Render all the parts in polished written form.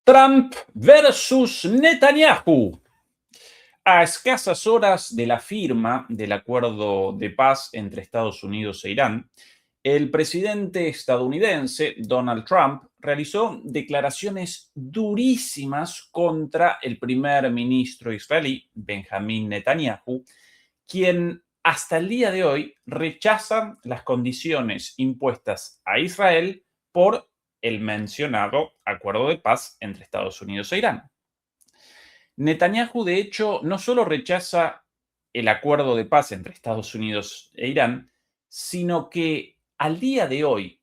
Trump versus Netanyahu. A escasas horas de la firma del acuerdo de paz entre Estados Unidos e Irán, el presidente estadounidense Donald Trump realizó declaraciones durísimas contra el primer ministro israelí Benjamín Netanyahu, quien hasta el día de hoy rechaza las condiciones impuestas a Israel por el mencionado acuerdo de paz entre Estados Unidos e Irán. Netanyahu, de hecho, no solo rechaza el acuerdo de paz entre Estados Unidos e Irán, sino que al día de hoy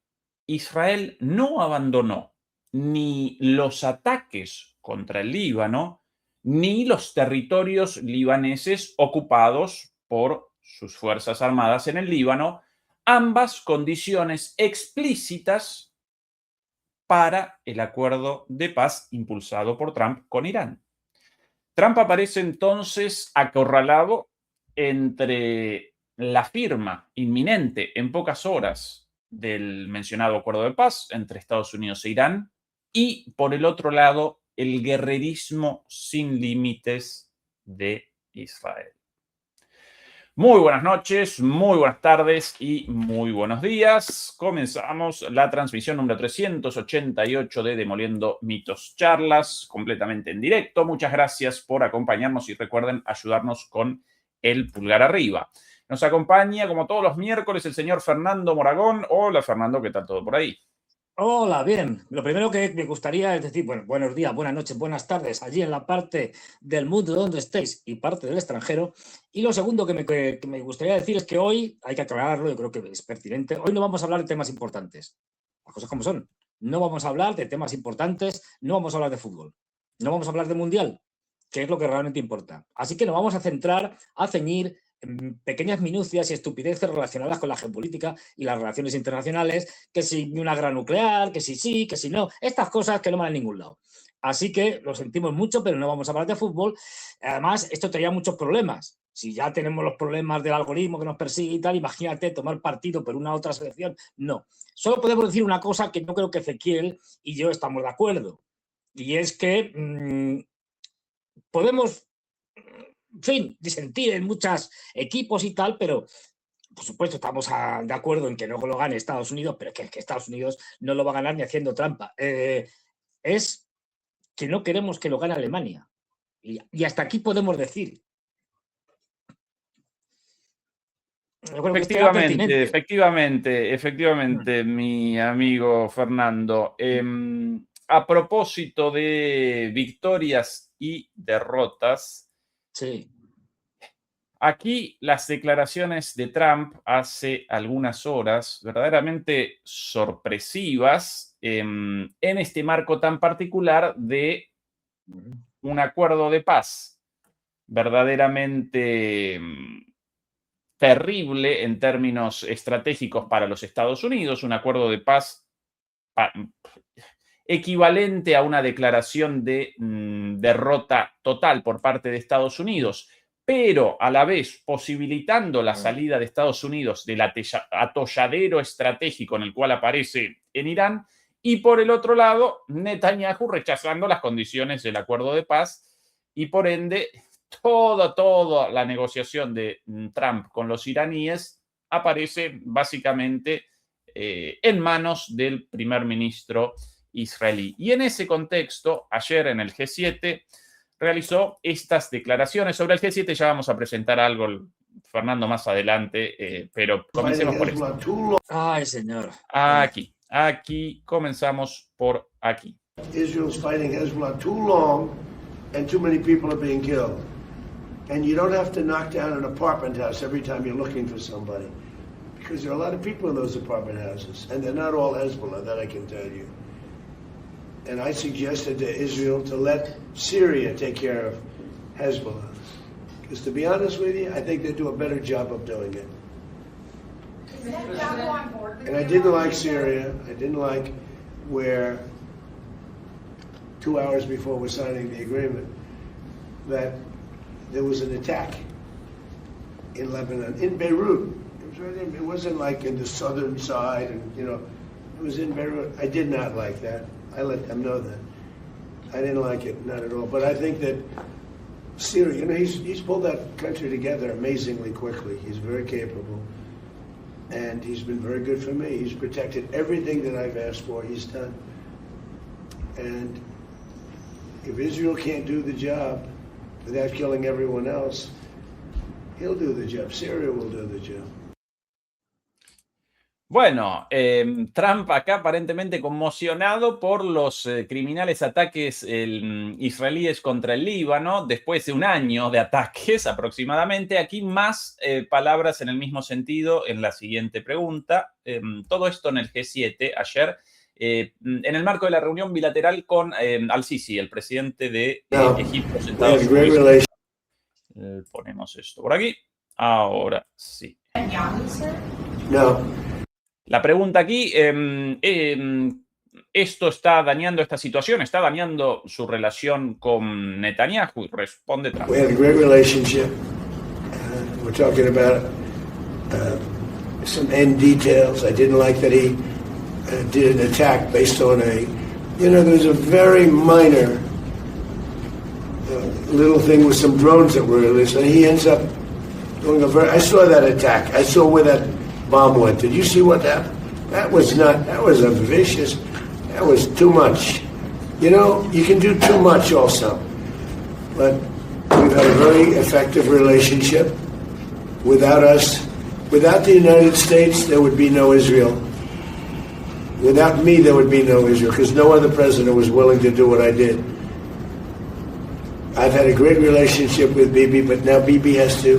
Israel no abandonó ni los ataques contra el Líbano, ni los territorios libaneses ocupados por sus fuerzas armadas en el Líbano, ambas condiciones explícitas para el acuerdo de paz impulsado por Trump con Irán. Trump aparece entonces acorralado entre la firma inminente en pocas horas del mencionado acuerdo de paz entre Estados Unidos e Irán y, por el otro lado, el guerrerismo sin límites de Israel. Muy buenas noches, muy buenas tardes y muy buenos días. Comenzamos la transmisión número 388 de Demoliendo Mitos Charlas, completamente en directo. Muchas gracias por acompañarnos y recuerden ayudarnos con el pulgar arriba. Nos acompaña, como todos los miércoles, el señor Fernando Moragón. Hola, Fernando, ¿qué tal todo por ahí? Hola, bien. Lo primero que me gustaría es decir, bueno, buenos días, buenas noches, buenas tardes, allí en la parte del mundo donde estéis y parte del extranjero. Y lo segundo que me gustaría decir es que hoy, hay que aclararlo, yo creo que es pertinente, hoy no vamos a hablar de temas importantes, las cosas como son. No vamos a hablar de temas importantes, no vamos a hablar de fútbol, no vamos a hablar de mundial, que es lo que realmente importa. Así que nos vamos a centrar, a ceñir pequeñas minucias y estupideces relacionadas con la geopolítica y las relaciones internacionales, que si una guerra nuclear, que si sí, que si no, estas cosas que no van a ningún lado. Así que lo sentimos mucho, pero no vamos a hablar de fútbol. Además, esto traía muchos problemas. Si ya tenemos los problemas del algoritmo que nos persigue y tal, imagínate tomar partido por una otra selección. No. Solo podemos decir una cosa que no creo que Ezequiel y yo estamos de acuerdo. Y es que podemos, en fin, disentir en muchos equipos y tal, pero por supuesto estamos de acuerdo en que no lo gane Estados Unidos, pero que Estados Unidos no lo va a ganar ni haciendo trampa. Es que no queremos que lo gane Alemania. Y hasta aquí podemos decir. Efectivamente, mi amigo Fernando. A propósito de victorias y derrotas, sí. Aquí las declaraciones de Trump hace algunas horas, verdaderamente sorpresivas, en este marco tan particular de un acuerdo de paz verdaderamente terrible en términos estratégicos para los Estados Unidos, un acuerdo de paz equivalente a una declaración de derrota total por parte de Estados Unidos, pero a la vez posibilitando la salida de Estados Unidos del atolladero estratégico en el cual aparece en Irán, y por el otro lado, Netanyahu rechazando las condiciones del acuerdo de paz, y por ende, toda la negociación de Trump con los iraníes aparece básicamente en manos del primer ministro israelí. Y en ese contexto, ayer en el G7 realizó estas declaraciones. Sobre el G7 ya vamos a presentar algo, Fernando, más adelante, pero comencemos por esto. Ay, señor. Aquí comenzamos por aquí. Israel's fighting Hezbollah too long and too many people are being killed. And you don't have to knock down an apartment house every time you're looking for somebody, because there are a lot of people in those apartment houses, and they're not all Hezbollah, that I can tell you. And I suggested to Israel to let Syria take care of Hezbollah. Because to be honest with you, I think they do a better job of doing it. And I didn't like Syria. I didn't like where 2 hours before we're signing the agreement that there was an attack in Lebanon, in Beirut. It wasn't like in the southern side, and it was in Beirut. I did not like that. I let them know that. I didn't like it, not at all. But I think that Syria, you know, he's pulled that country together amazingly quickly. He's very capable. And he's been very good for me. He's protected everything that I've asked for, he's done. And if Israel can't do the job without killing everyone else, he'll do the job. Syria will do the job. Bueno, Trump acá aparentemente conmocionado por los criminales ataques israelíes contra el Líbano, después de un año de ataques aproximadamente. Aquí más palabras en el mismo sentido en la siguiente pregunta. Todo esto en el G7 ayer, en el marco de la reunión bilateral con al-Sisi, el presidente de Egipto, sentado en ponemos esto por aquí. Ahora sí. No. La pregunta aquí, ¿esto está dañando esta situación? ¿Está dañando su relación con Netanyahu? Responde Trump. We had a great relationship. We're talking about some end details. I didn't like that he did an attack based on there's a very minor little thing with some drones that were released, and he ends up doing I saw that attack. I saw where that bomb went. Did you see what happened? That was a vicious, that was too much. You know, you can do too much also. But we've had a very effective relationship. Without the United States, there would be no Israel. Without me, there would be no Israel, because no other president was willing to do what I did. I've had a great relationship with Bibi, but now Bibi has to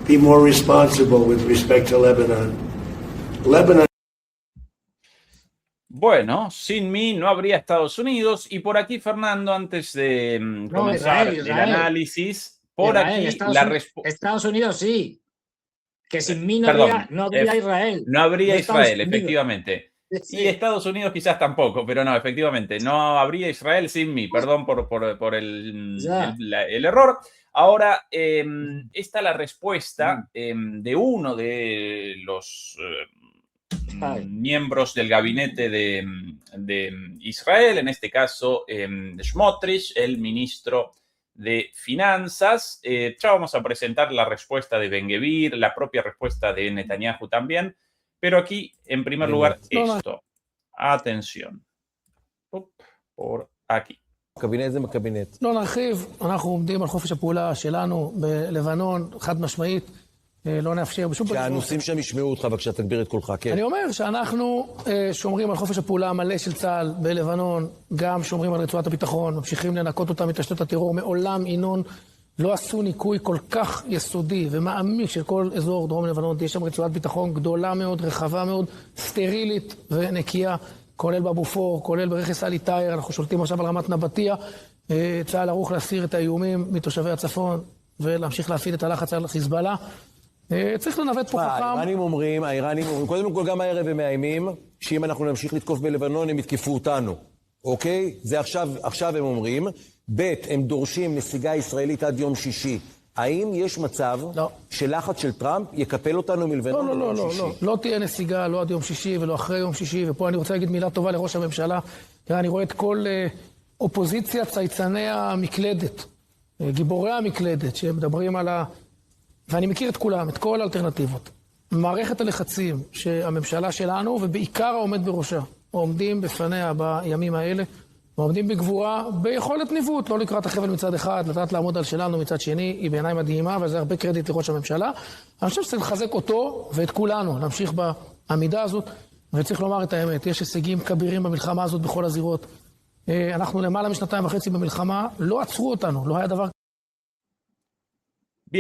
be more responsible with respect to Lebanon. Bueno, sin mí no habría Estados Unidos. Y por aquí, Fernando, antes de comenzar el análisis, por aquí la respuesta. Estados Unidos sí. Que sin mí no habría Israel. No habría Israel, efectivamente. Sí. Y Estados Unidos quizás tampoco, pero no, efectivamente, no habría Israel sin mí. Perdón por el error. Ahora, esta es la respuesta de uno de los miembros del gabinete de Israel, en este caso Smotrich, el ministro de Finanzas. Ya vamos a presentar la respuesta de Ben-Gvir, la propia respuesta de Netanyahu también, pero aquí, en primer lugar, esto. Atención. Por aquí. קבינט זה מקבינט. לא נרחיב, אנחנו עומדים על חופש הפעולה שלנו בלבנון, חד משמעית, לא נאפשר בשום פנים. שהנושאים שם ישמעו אותך, בבקשה תגביר את קולך, כן. אני אומר שאנחנו שומרים על חופש הפעולה המלא של צה"ל בלבנון, גם שומרים על רצועת הביטחון, ממשיכים לנקות אותם מתשתיות הטרור. מעולם ינון לא עשו ניקוי כל כך יסודי ומעמיק של כל אזור דרום לבנון. יש שם רצועת ביטחון גדולה מאוד, רחבה מאוד, סטרילית ונקייה. כולל בבופור, כולל ברכס אלי טייר, אנחנו שולטים עכשיו על רמת נבטיה. צה"ל ערוך להסיר את האיומים מתושבי הצפון ולהמשיך להפעיל את הלחץ על חיזבאללה. צריך לנווט פה חכם. האיראנים אומרים, קודם כל גם הערב הם מאיימים, שאם אנחנו נמשיך לתקוף בלבנון הם יתקפו אותנו. אוקיי? זה עכשיו הם אומרים. ב' הם דורשים נסיגה ישראלית עד יום שישי. האם יש מצב שלחץ של טראמפ יקפל אותנו מלבנון ביום שישי? לא תהיה נסיגה, לא עד יום שישי ולא אחרי יום שישי, ופה אני רוצה להגיד מילה טובה לראש הממשלה. אני רואה את כל אופוזיציה צייצני המקלדת, גיבורי המקלדת, שמדברים על ואני מכיר את כולם, את כל האלטרנטיבות. מערכת הלחצים שהממשלה שלנו, ובעיקר העומד בראשה, עומדים בפניה בימים האלה, ועומדים בגבורה, ביכולת ניווט, לא לקראת החבל מצד אחד, לדעת לעמוד על שלנו מצד שני, היא בעיניי מדהימה, וזה הרבה קרדיט לראש הממשלה. אני חושב שצריך לחזק אותו ואת כולנו, להמשיך בעמידה הזאת, וצריך לומר את האמת, יש הישגים כבירים במלחמה הזאת בכל הזירות. אנחנו למעלה משנתיים וחצי במלחמה, לא עצרו אותנו, לא היה דבר...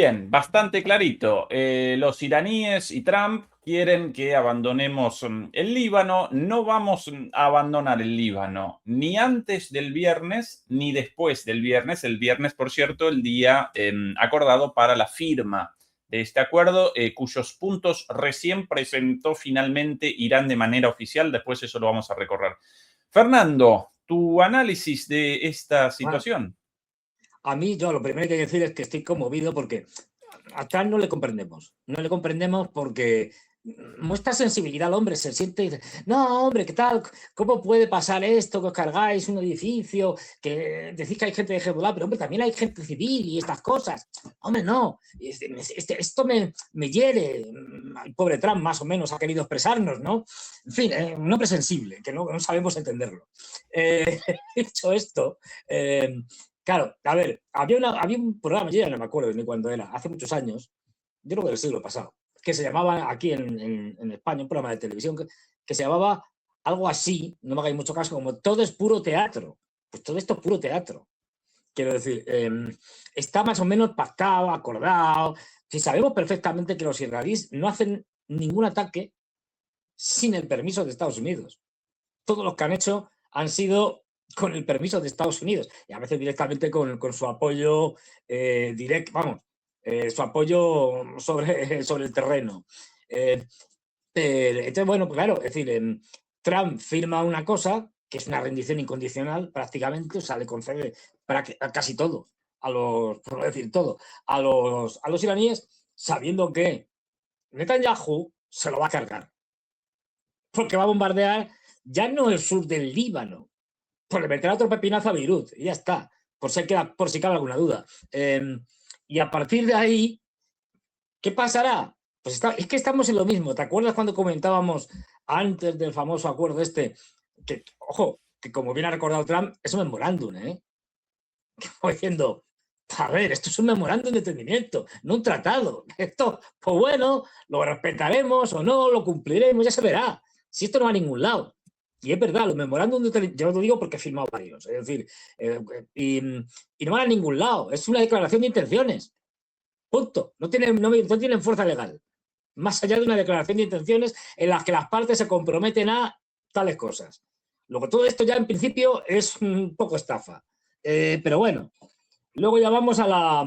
Bien, bastante clarito. Los iraníes y Trump quieren que abandonemos el Líbano. No vamos a abandonar el Líbano ni antes del viernes ni después del viernes. El viernes, por cierto, el día acordado para la firma de este acuerdo, cuyos puntos recién presentó finalmente Irán de manera oficial. Después eso lo vamos a recorrer. Fernando, tu análisis de esta situación. A mí, yo lo primero que hay que decir es que estoy conmovido porque a Trump no le comprendemos. No le comprendemos porque muestra sensibilidad al hombre, se siente y dice, no, hombre, ¿qué tal? ¿Cómo puede pasar esto? Que os cargáis un edificio, que decís que hay gente de Hezbollah, pero hombre, también hay gente civil y estas cosas. Hombre, no, esto me hiere. El pobre Trump más o menos ha querido expresarnos, ¿no? En fin, un hombre sensible, que no sabemos entenderlo. Dicho esto, claro, a ver, había un programa, yo ya no me acuerdo ni cuándo era, hace muchos años, yo creo que del siglo pasado, que se llamaba aquí en España, un programa de televisión que se llamaba algo así, no me hagáis mucho caso, como todo es puro teatro. Pues todo esto es puro teatro. Quiero decir, está más o menos pactado, acordado. Si sabemos perfectamente que los israelíes no hacen ningún ataque sin el permiso de Estados Unidos. Todos los que han hecho han sido con el permiso de Estados Unidos y a veces directamente con su apoyo directo, vamos, su apoyo sobre el terreno. Entonces, bueno, pues claro, es decir, Trump firma una cosa que es una rendición incondicional prácticamente, o sea, le concede a casi todo, por no decir todo, a los iraníes, sabiendo que Netanyahu se lo va a cargar. Porque va a bombardear ya no el sur del Líbano, pues le meterá otro pepinazo a Beirut y ya está, por si cabe alguna duda. Y a partir de ahí, ¿qué pasará? Pues es que estamos en lo mismo. ¿Te acuerdas cuando comentábamos antes del famoso acuerdo este? Que, ojo, que como bien ha recordado Trump, es un memorándum, Como diciendo, a ver, esto es un memorándum de entendimiento, no un tratado. Esto, pues bueno, lo respetaremos o no, lo cumpliremos, ya se verá. Si esto no va a ningún lado. Y es verdad, los memorándums de entendimiento, yo lo digo porque he firmado varios, es decir, y no van a ningún lado, es una declaración de intenciones. Punto. No tienen fuerza legal. Más allá de una declaración de intenciones en las que las partes se comprometen a tales cosas. Luego, todo esto ya en principio es un poco estafa. Pero bueno, luego ya vamos a la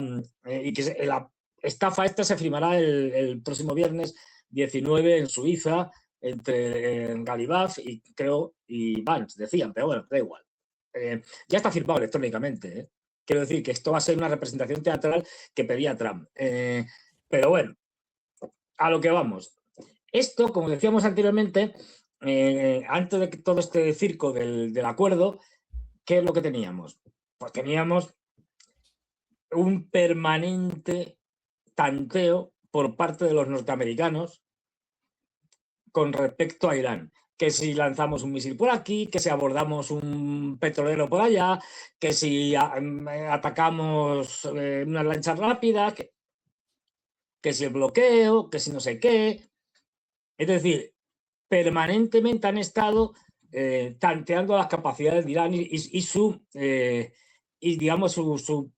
estafa esta se firmará el próximo viernes 19 en Suiza entre Galibaf y Vance, decían, pero bueno, da igual. Ya está firmado electrónicamente, Quiero decir que esto va a ser una representación teatral que pedía Trump. Pero bueno, a lo que vamos. Esto, como decíamos anteriormente, antes de todo este circo del acuerdo, ¿qué es lo que teníamos? Pues teníamos un permanente tanteo por parte de los norteamericanos con respecto a Irán. Que si lanzamos un misil por aquí, que si abordamos un petrolero por allá, que si atacamos unas lanchas rápidas, que si el bloqueo, que si no sé qué. Es decir, permanentemente han estado tanteando las capacidades de Irán y digamos, su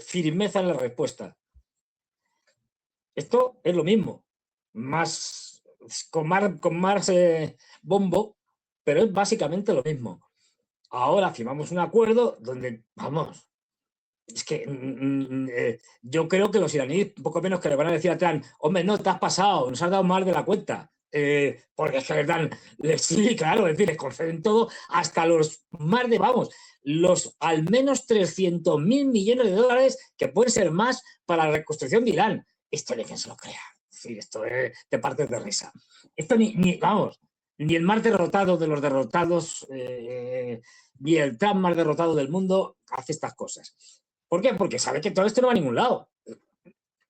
firmeza en la respuesta. Esto es lo mismo, con más bombo, pero es básicamente lo mismo. Ahora firmamos un acuerdo donde, vamos, es que yo creo que los iraníes, poco menos que le van a decir a Trump, hombre, no, te has pasado, nos has dado más de la cuenta. Porque es que les dan, sí, claro, es decir, les conceden todo, hasta los más de, vamos, los al menos 300.000 millones de dólares que pueden ser más para la reconstrucción de Irán. Esto ni quien se lo crea. Sí, esto es de partes de risa. Esto vamos, ni el más derrotado de los derrotados, ni el Trump más derrotado del mundo hace estas cosas. ¿Por qué? Porque sabe que todo esto no va a ningún lado.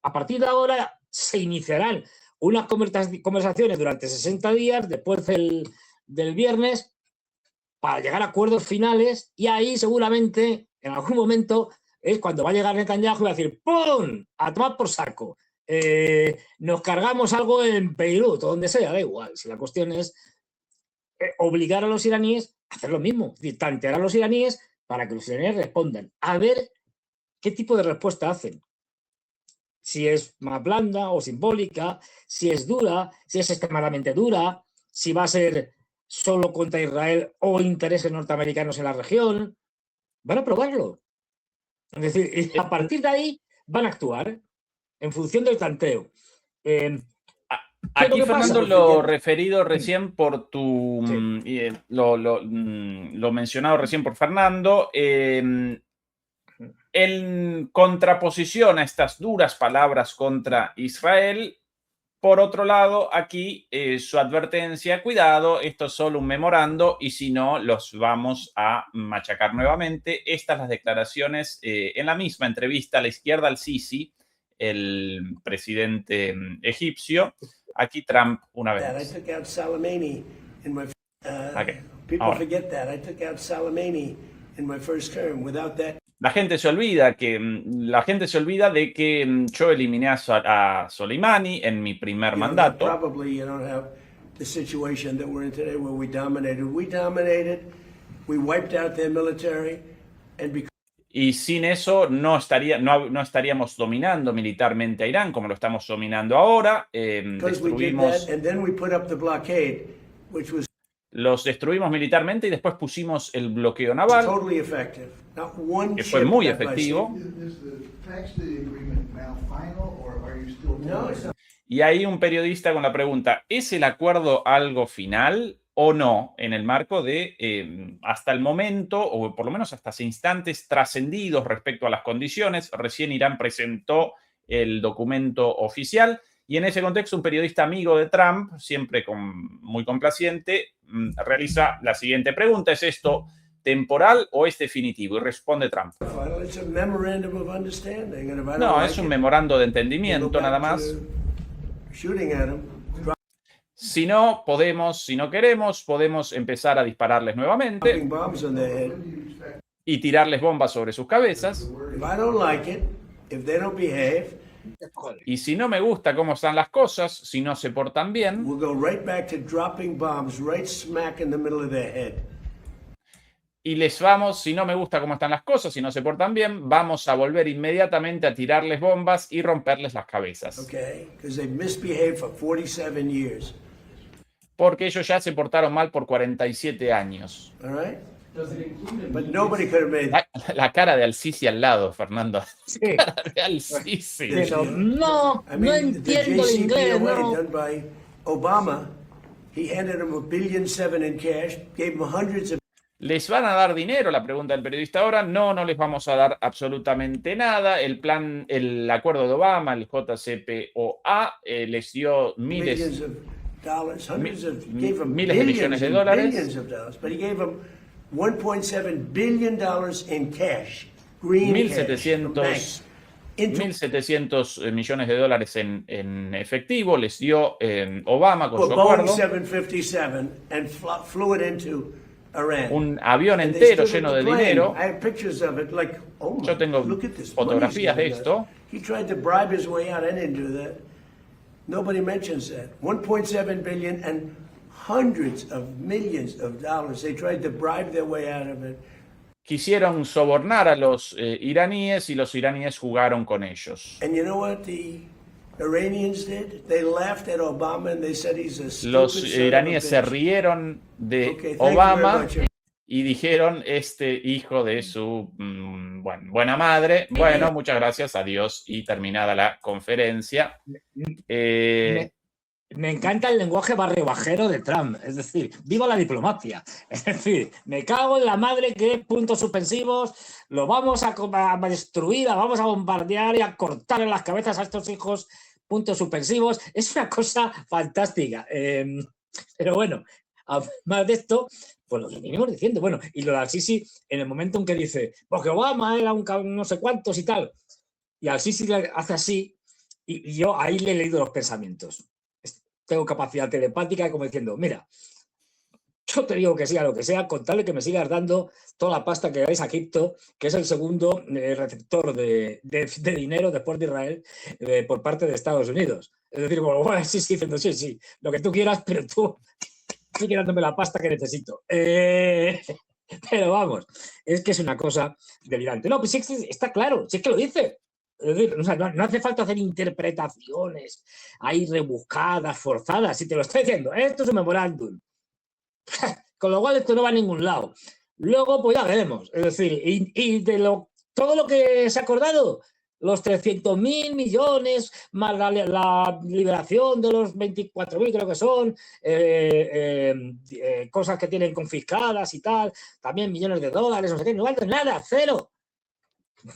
A partir de ahora se iniciarán unas conversaciones durante 60 días, después del viernes, para llegar a acuerdos finales, y ahí seguramente, en algún momento, es cuando va a llegar Netanyahu y va a decir ¡pum! A tomar por saco. Nos cargamos algo en Beirut o donde sea, da igual. Si la cuestión es obligar a los iraníes a hacer lo mismo, es decir, tantear a los iraníes para que los iraníes respondan. A ver qué tipo de respuesta hacen. Si es más blanda o simbólica, si es dura, si es extremadamente dura, si va a ser solo contra Israel o intereses norteamericanos en la región. Van a probarlo. Es decir, a partir de ahí van a actuar en función del tanteo. Aquí, Fernando, lo referido recién por tu... Sí. Lo mencionado recién por Fernando, en contraposición a estas duras palabras contra Israel, Por otro lado, aquí su advertencia, cuidado, esto es solo un memorando y si no, los vamos a machacar nuevamente. Estas las declaraciones en la misma entrevista a la izquierda al-Sisi, el presidente egipcio. Aquí Trump una vez I más. took out Soleimani in my. Okay. People Ahora. forget that. I took out Soleimani in my first term. Without that, La gente se olvida de que yo eliminé a Soleimani en mi primer you know, mandato. probably you don't have the situation that we're in today where we dominated. We wiped out their military, and because Y sin eso no estaríamos dominando militarmente a Irán como lo estamos dominando ahora. we did that, Destruimos, and then we put up the blockade, which was los destruimos militarmente y después pusimos el bloqueo naval, totally effective. Not one que fue ship muy got by efectivo. Is the text of the agreement now final, or are you still? No, it's not. Y ahí un periodista con la pregunta, ¿es el acuerdo algo final o no en el marco de, hasta el momento, o por lo menos hasta hace instantes, trascendidos respecto a las condiciones? Recién Irán presentó el documento oficial y en ese contexto un periodista amigo de Trump, siempre muy complaciente, realiza la siguiente pregunta, ¿es esto temporal o es definitivo? Y responde Trump. Final. It's a memorandum of understanding, and if I don't No, like es un it, memorando de we'll go entendimiento back nada to más. shooting at 'em. Si no queremos, podemos empezar a dispararles nuevamente Dropping bombs on their head. y tirarles bombas sobre sus cabezas. If I don't like it, if they don't behave, Y si no me gusta cómo están las cosas, si no se portan bien, we'll go right back to dropping bombs right smack in the middle of their head. si no me gusta cómo están las cosas, si no se portan bien, vamos a volver inmediatamente a tirarles bombas y romperles las cabezas. Okay? Because they've misbehaved for 47 years. Porque ellos ya se portaron mal por 47 años. All right? But nobody could have made La cara de Al-Sisi al lado, Fernando. Sí. La cara de Al-Sisi. Pero no, I no mean, the entiendo el inglés, JCPOA no. done by Obama, he handed him $1.7 billion in cash, gave him hundreds of ¿Les van a dar dinero? La pregunta del periodista ahora. No, no les vamos a dar absolutamente nada. El acuerdo de Obama, el JCPOA, les dio millions of dollars, hundreds of, he gave him miles de millones de dólares. billions of dollars, but he gave him $1.7 billion in cash, green cash, from banks, into 1.700 millones de dólares en efectivo les dio Obama con a su Boeing acuerdo. 757 and flew it into Iran. Un avión And they entero stood at lleno the de plane. dinero. I have pictures of it, like, oh my, Yo tengo look at this fotografías money de he's esto. He tried to bribe his way out. I didn't do that. Nobody mentions that. 1.7 billion and hundreds of millions of dollars. They tried to bribe their way out of it. Quisieron sobornar a los iraníes y los iraníes jugaron con ellos. And you know what the Iranians did? They laughed at Obama and they said he's a stupid Los son of a iraníes se bitch. rieron de Okay, thank you Obama very much. y dijeron, este hijo de su buena madre. Bueno, muchas gracias, adiós. Y terminada la conferencia. Me encanta el lenguaje barrio-bajero de Trump, es decir, viva la diplomacia. Es decir, me cago en la madre que puntos suspensivos, lo vamos a destruir, vamos a bombardear y a cortar en las cabezas a estos hijos, puntos suspensivos. Es una cosa fantástica. Pero bueno, además de esto, pues lo que venimos diciendo, bueno, y lo de Al-Sisi, en el momento en que dice, porque Obama era un no sé cuántos y tal, y Al-Sisi hace así, y yo ahí le he leído los pensamientos. Tengo capacidad telepática como diciendo, mira, yo te digo que sí a lo que sea, con tal de que me sigas dando toda la pasta que dais a Egipto, que es el segundo receptor de dinero después de Israel por parte de Estados Unidos. Es decir, bueno, sí, diciendo sí, lo que tú quieras, pero tú sigue dándome la pasta que necesito. Pero vamos, es que es una cosa delirante. No, pues sí, está claro, sí es que lo dice. Es decir, o sea, no hace falta hacer interpretaciones ahí rebuscadas, forzadas. Si te lo estoy diciendo, esto es un memorándum. Con lo cual esto no va a ningún lado. Luego, pues ya veremos. Es decir, y de todo lo que se ha acordado, los 300.000 millones, más la liberación de los 24.000, creo que son, cosas que tienen confiscadas y tal, también millones de dólares, no sé qué, no vale nada, cero.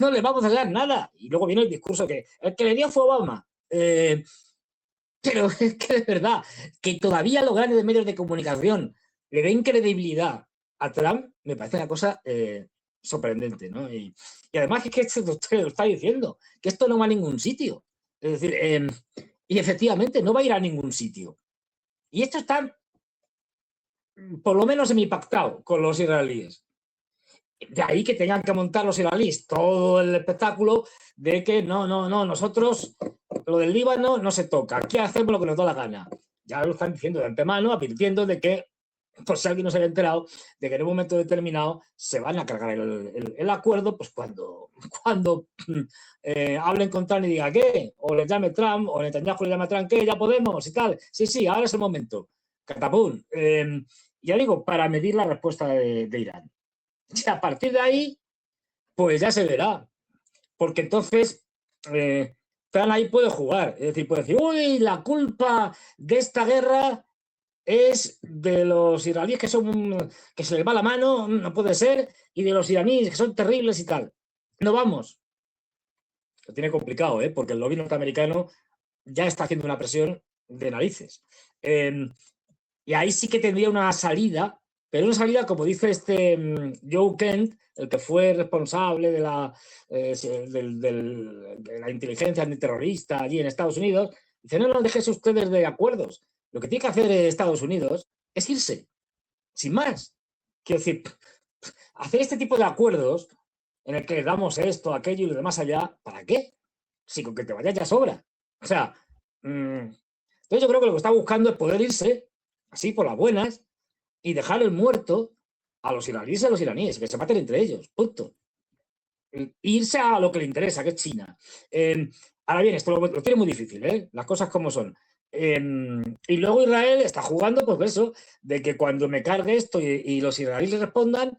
No le vamos a dar nada. Y luego viene el discurso que el que le dio fue Obama. Pero es que de verdad, que todavía los grandes medios de comunicación le den credibilidad a Trump, me parece una cosa sorprendente, ¿no? Y además es que este doctor lo está diciendo, que esto no va a ningún sitio. Es decir, y efectivamente no va a ir a ningún sitio. Y esto está, por lo menos, semi-pactado con los israelíes. De ahí que tengan que montar los israelíes todo el espectáculo de que no, nosotros lo del Líbano no se toca, aquí hacemos lo que nos da la gana. Ya lo están diciendo de antemano, advirtiendo de que, por si alguien no se había enterado, de que en un momento determinado se van a cargar el acuerdo, pues cuando hablen con Trump y diga ¿qué? O les llame Trump, o Netanyahu le llame a Trump, ¿qué? Ya podemos y tal. Sí, ahora es el momento. Catapum. Ya digo, para medir la respuesta de Irán. Y a partir de ahí, pues ya se verá. Porque entonces, Trump ahí puede jugar. Es decir, puede decir, uy, la culpa de esta guerra es de los israelíes que se les va la mano, no puede ser, y de los iraníes que son terribles y tal. No vamos. Lo tiene complicado, porque el lobby norteamericano ya está haciendo una presión de narices. Y ahí sí que tendría una salida, pero una salida, como dice Joe Kent, el que fue responsable de la inteligencia antiterrorista allí en Estados Unidos, dice, no déjense ustedes de acuerdos. Lo que tiene que hacer Estados Unidos es irse, sin más. Quiero decir, hacer este tipo de acuerdos en el que damos esto, aquello y lo demás allá, ¿para qué? Si con que te vayas ya sobra. O sea, entonces yo creo que lo que está buscando es poder irse, así por las buenas, y dejar el muerto a los israelíes y a los iraníes, que se maten entre ellos, punto. Irse a lo que le interesa, que es China. Ahora bien, esto lo tiene muy difícil, las cosas como son. Y luego Israel está jugando, pues eso, de que cuando me cargue esto y los israelíes respondan,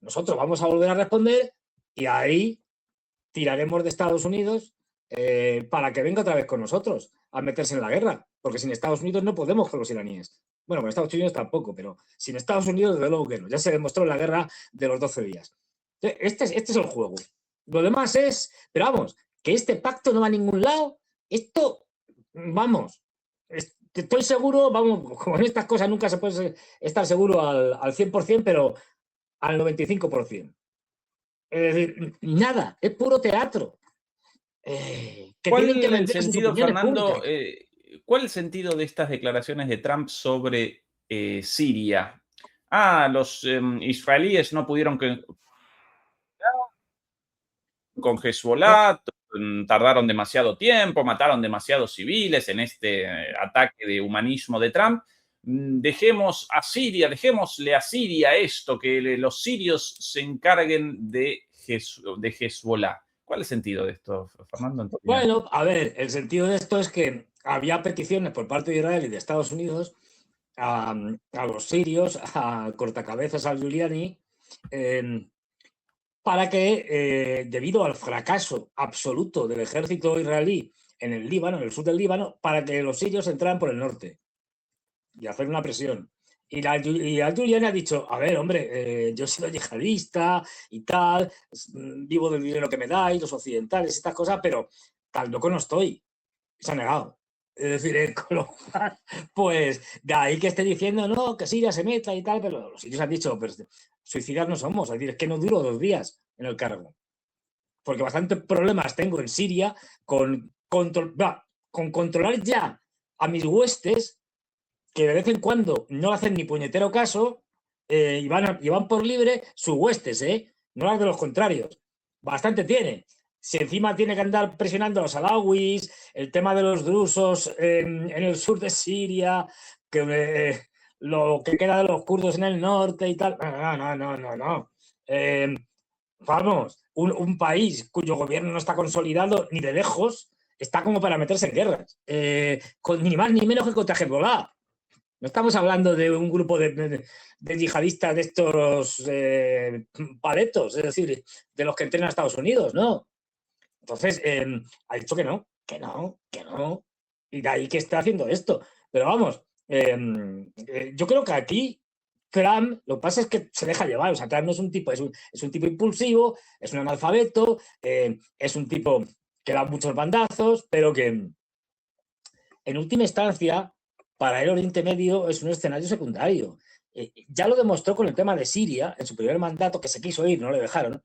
nosotros vamos a volver a responder y ahí tiraremos de Estados Unidos para que venga otra vez con nosotros a meterse en la guerra, porque sin Estados Unidos no podemos con los iraníes. Bueno, con Estados Unidos tampoco, pero sin Estados Unidos desde luego que no. Ya se demostró en la guerra de los 12 días. Este es el juego. Lo demás es, pero vamos, que este pacto no va a ningún lado. Esto, vamos, estoy seguro, vamos, como en estas cosas nunca se puede estar seguro al 100%, pero al 95%. Es decir, nada, es puro teatro. ¿Cuál es el sentido, Fernando? ¿Cuál es el sentido de estas declaraciones de Trump sobre Siria? Los israelíes no pudieron con Hezbollah, tardaron demasiado tiempo, mataron demasiados civiles en este ataque de humanismo de Trump. Dejémosle a Siria esto, que los sirios se encarguen de Hezbollah. ¿Cuál es el sentido de esto, Fernando? Bueno, a ver, el sentido de esto es que había peticiones por parte de Israel y de Estados Unidos a los sirios, a cortacabezas al-Giuliani, para que, debido al fracaso absoluto del ejército israelí en el Líbano, en el sur del Líbano, para que los sirios entraran por el norte y hacer una presión. Y al-Giuliani ha dicho, a ver, hombre, yo he sido yihadista y tal, vivo del dinero que me dais, los occidentales, estas cosas, pero tal loco no estoy. Se ha negado. Es decir, con lo cual, pues de ahí que esté diciendo, no, que Siria se meta y tal, pero los sirios han dicho, pues suicidas no somos, es decir, es que no duro 2 días en el cargo. Porque bastantes problemas tengo en Siria con controlar ya a mis huestes, que de vez en cuando no hacen ni puñetero caso y van por libre sus huestes, no las de los contrarios. Bastante tiene. Si encima tiene que andar presionando a los alawis, el tema de los drusos en el sur de Siria, lo que queda de los kurdos en el norte y tal. No. Vamos, un país cuyo gobierno no está consolidado ni de lejos, está como para meterse en guerras, ni más ni menos que contra Hezbollah. No estamos hablando de un grupo de yihadistas de estos paletos, es decir, de los que entrenan a Estados Unidos, no. Entonces, ha dicho que no. Y de ahí que está haciendo esto. Pero vamos, yo creo que aquí Trump, lo que pasa es que se deja llevar. O sea, Trump no es un tipo, es un tipo impulsivo, es un analfabeto, es un tipo que da muchos bandazos, pero que en última instancia, para el Oriente Medio es un escenario secundario. Ya lo demostró con el tema de Siria, en su primer mandato, que se quiso ir, no le dejaron.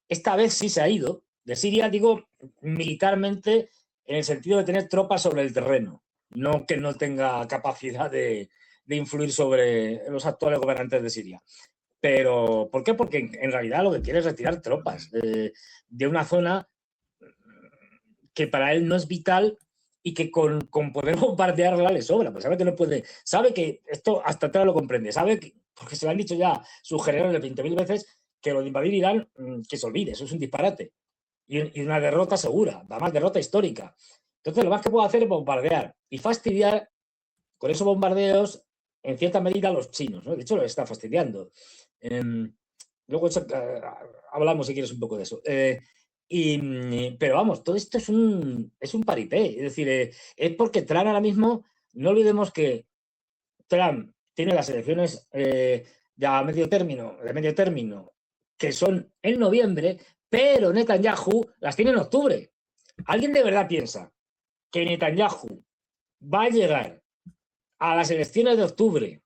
Esta vez sí se ha ido. De Siria, digo, militarmente, en el sentido de tener tropas sobre el terreno, no que no tenga capacidad de influir sobre los actuales gobernantes de Siria. Pero, ¿por qué? Porque en realidad lo que quiere es retirar tropas de una zona que para él no es vital y que con poder bombardearla le sobra, pues sabe que no puede, sabe que esto hasta atrás lo comprende, sabe que, porque se lo han dicho ya sus generales 20.000 veces, que lo de invadir Irán, que se olvide, eso es un disparate. Y una derrota segura, además derrota histórica. Entonces lo más que puede hacer es bombardear y fastidiar con esos bombardeos en cierta medida a los chinos, ¿no? De hecho, lo está fastidiando. Luego hablamos, si quieres, un poco de eso. Pero vamos, todo esto es un paripé. Es decir, es porque Trump ahora mismo, no olvidemos que Trump tiene las elecciones de medio término, que son en noviembre, pero Netanyahu las tiene en octubre. ¿Alguien de verdad piensa que Netanyahu va a llegar a las elecciones de octubre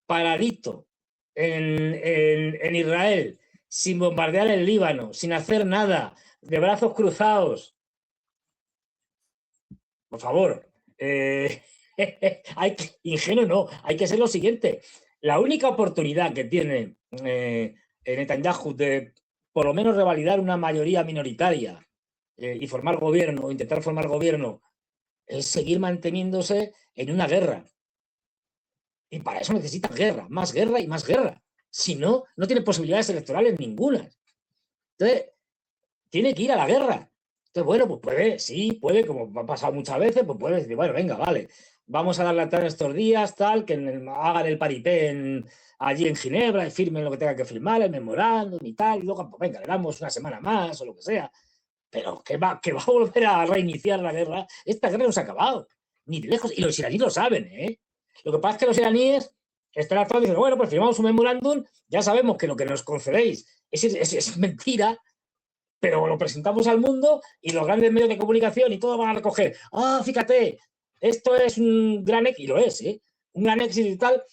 paradito en Israel, sin bombardear el Líbano, sin hacer nada, de brazos cruzados? Por favor, ingenuo no, hay que ser lo siguiente. La única oportunidad que tiene Netanyahu de por lo menos revalidar una mayoría minoritaria y formar gobierno, o intentar formar gobierno, es seguir manteniéndose en una guerra. Y para eso necesitan guerra, más guerra y más guerra. Si no, no tiene posibilidades electorales ninguna. Entonces, tiene que ir a la guerra. Entonces, bueno, pues puede, sí, puede, como ha pasado muchas veces, pues puede decir, bueno, venga, vale, vamos a dar la tarde estos días, tal, que hagan el paripé allí en Ginebra y firmen lo que tenga que firmar, el memorándum y tal, y luego, pues venga, le damos una semana más o lo que sea. Pero que va a volver a reiniciar la guerra. Esta guerra no se ha acabado, ni de lejos, y los iraníes lo saben, ¿eh? Lo que pasa es que los iraníes están actuando y dicen, bueno, pues firmamos un memorándum, ya sabemos que lo que nos concedéis es mentira, pero lo presentamos al mundo y los grandes medios de comunicación y todos van a recoger, fíjate, esto es un gran éxito, y lo es, un gran éxito y tal,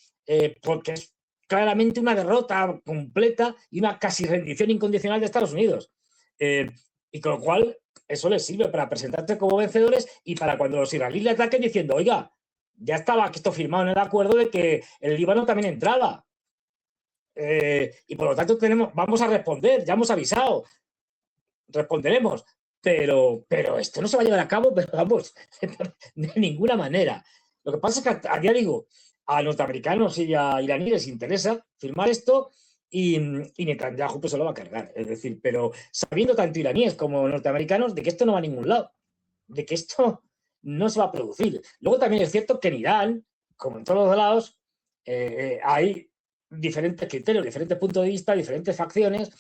porque es claramente una derrota completa y una casi rendición incondicional de Estados Unidos. Y con lo cual, eso les sirve para presentarse como vencedores y para cuando los israelíes le ataquen diciendo, oiga, ya estaba esto firmado en el acuerdo de que el Líbano también entraba. Y por lo tanto vamos a responder, ya hemos avisado, responderemos, pero esto no se va a llevar a cabo, pero vamos, de ninguna manera. Lo que pasa es que, ya digo, a norteamericanos y a iraníes les interesa firmar esto y Netanyahu pues se lo va a cargar. Es decir, pero sabiendo tanto iraníes como norteamericanos de que esto no va a ningún lado, de que esto no se va a producir. Luego también es cierto que en Irán, como en todos los lados, hay diferentes criterios, diferentes puntos de vista, diferentes facciones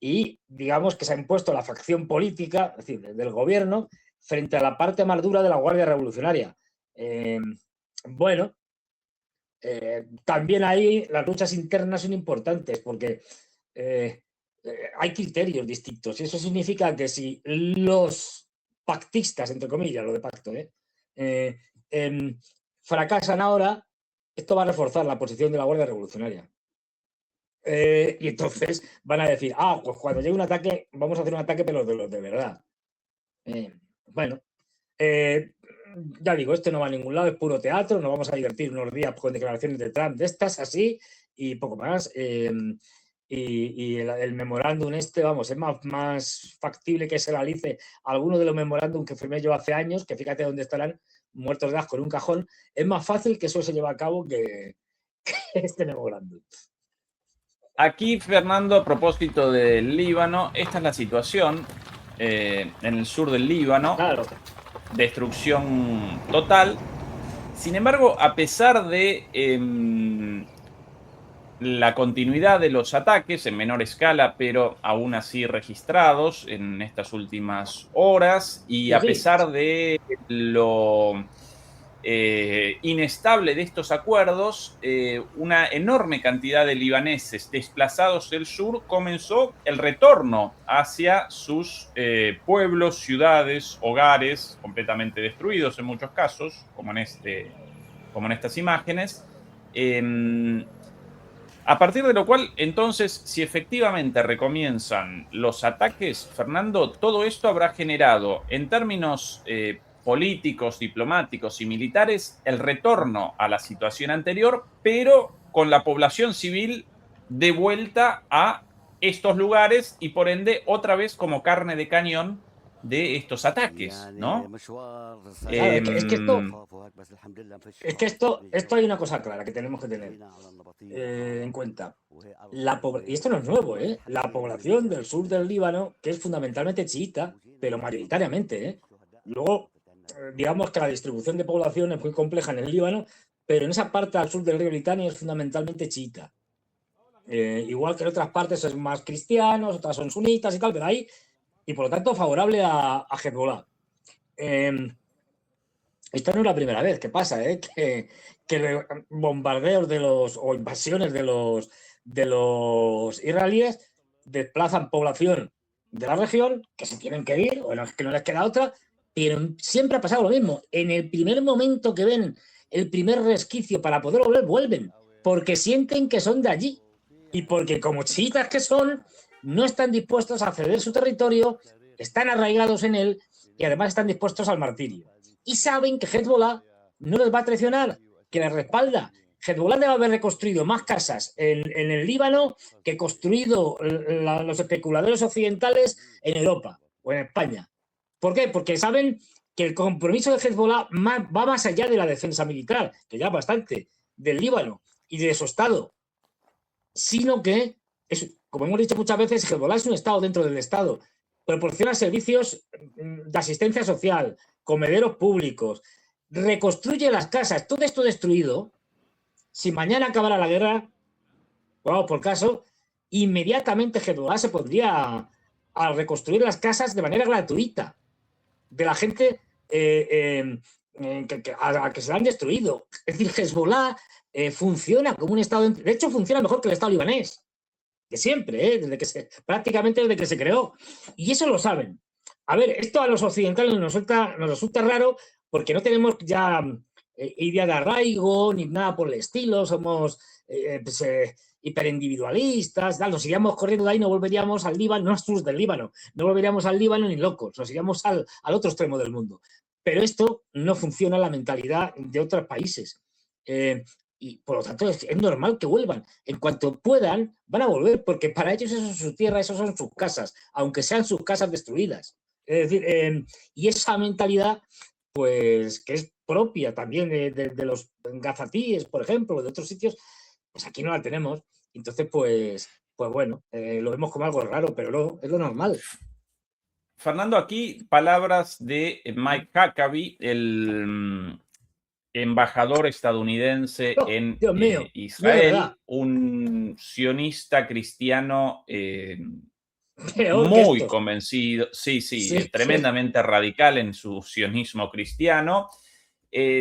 y digamos que se ha impuesto la facción política, es decir, del gobierno, frente a la parte más dura de la Guardia Revolucionaria. También ahí las luchas internas son importantes porque hay criterios distintos y eso significa que si los pactistas, entre comillas, lo de pacto, fracasan ahora, esto va a reforzar la posición de la Guardia Revolucionaria. Y entonces van a decir, pues cuando llegue un ataque, vamos a hacer un ataque, pero de los de verdad. Ya digo, esto no va a ningún lado, es puro teatro, nos vamos a divertir unos días con declaraciones de Trump de estas, así, y poco más. Y el memorándum vamos, es más factible que se realice alguno de los memorándum que firmé yo hace años, que fíjate dónde estarán muertos de asco en un cajón. Es más fácil que eso se lleve a cabo que este memorándum. Aquí, Fernando, a propósito del Líbano, esta es la situación en el sur del Líbano. Claro. Destrucción total. Sin embargo, a pesar de la continuidad de los ataques en menor escala, pero aún así registrados en estas últimas horas, y a pesar de lo inestable de estos acuerdos, una enorme cantidad de libaneses desplazados del sur comenzó el retorno hacia sus pueblos, ciudades, hogares, completamente destruidos en muchos casos, como en estas imágenes. A partir de lo cual, entonces, si efectivamente recomienzan los ataques, Fernando, todo esto habrá generado, en términos políticos, diplomáticos y militares, el retorno a la situación anterior, pero con la población civil de vuelta a estos lugares y, por ende, otra vez como carne de cañón de estos ataques, ¿no? Claro, es que esto hay una cosa clara que tenemos que tener en cuenta. Y esto no es nuevo, la población del sur del Líbano, que es fundamentalmente chiita, pero mayoritariamente, luego, digamos que la distribución de población es muy compleja en el Líbano, pero en esa parte al sur del río Litani es fundamentalmente chiita. Igual que en otras partes son más cristianos, otras son sunitas y tal, pero hay, y por lo tanto favorable a Hezbollah. Esta no es la primera vez que pasa, que bombardeos o invasiones de los israelíes desplazan población de la región, que se tienen que ir, o que no les queda otra, pero siempre ha pasado lo mismo. En el primer momento que ven el primer resquicio para poder volver, vuelven, porque sienten que son de allí, y porque como chiitas que son, no están dispuestos a ceder su territorio, están arraigados en él, y además están dispuestos al martirio. Y saben que Hezbollah no les va a traicionar, que les respalda. Hezbollah debe haber reconstruido más casas en el Líbano que construido los especuladores occidentales en Europa o en España. ¿Por qué? Porque saben que el compromiso de Hezbollah va más allá de la defensa militar, que ya bastante, del Líbano y de su Estado, sino que, como hemos dicho muchas veces, Hezbollah es un Estado dentro del Estado. Proporciona servicios de asistencia social, comederos públicos, reconstruye las casas, todo esto destruido. Si mañana acabara la guerra, vamos por caso, inmediatamente Hezbollah se pondría a reconstruir las casas de manera gratuita de la gente a que se la han destruido. Es decir, Hezbollah funciona como un Estado, de hecho funciona mejor que el Estado libanés, de siempre, prácticamente desde que se creó. Y eso lo saben. A ver, esto a los occidentales nos resulta raro porque no tenemos ya idea de arraigo ni nada por el estilo, somos hiperindividualistas, nos iríamos corriendo de ahí, no volveríamos al Líbano, no al sur del Líbano, no volveríamos al Líbano ni locos, nos iríamos al otro extremo del mundo. Pero esto no funciona en la mentalidad de otros países. Y por lo tanto es normal que vuelvan. En cuanto puedan, van a volver, porque para ellos eso es su tierra, eso son sus casas, aunque sean sus casas destruidas. Es decir, y esa mentalidad, pues, que es propia también de los gazatíes, por ejemplo, de otros sitios, pues aquí no la tenemos. Entonces, pues bueno, lo vemos como algo raro, pero no, es lo normal. Fernando, aquí palabras de Mike Huckabee, el embajador estadounidense en Israel, un sionista cristiano muy convencido, sí, tremendamente radical en su sionismo cristiano.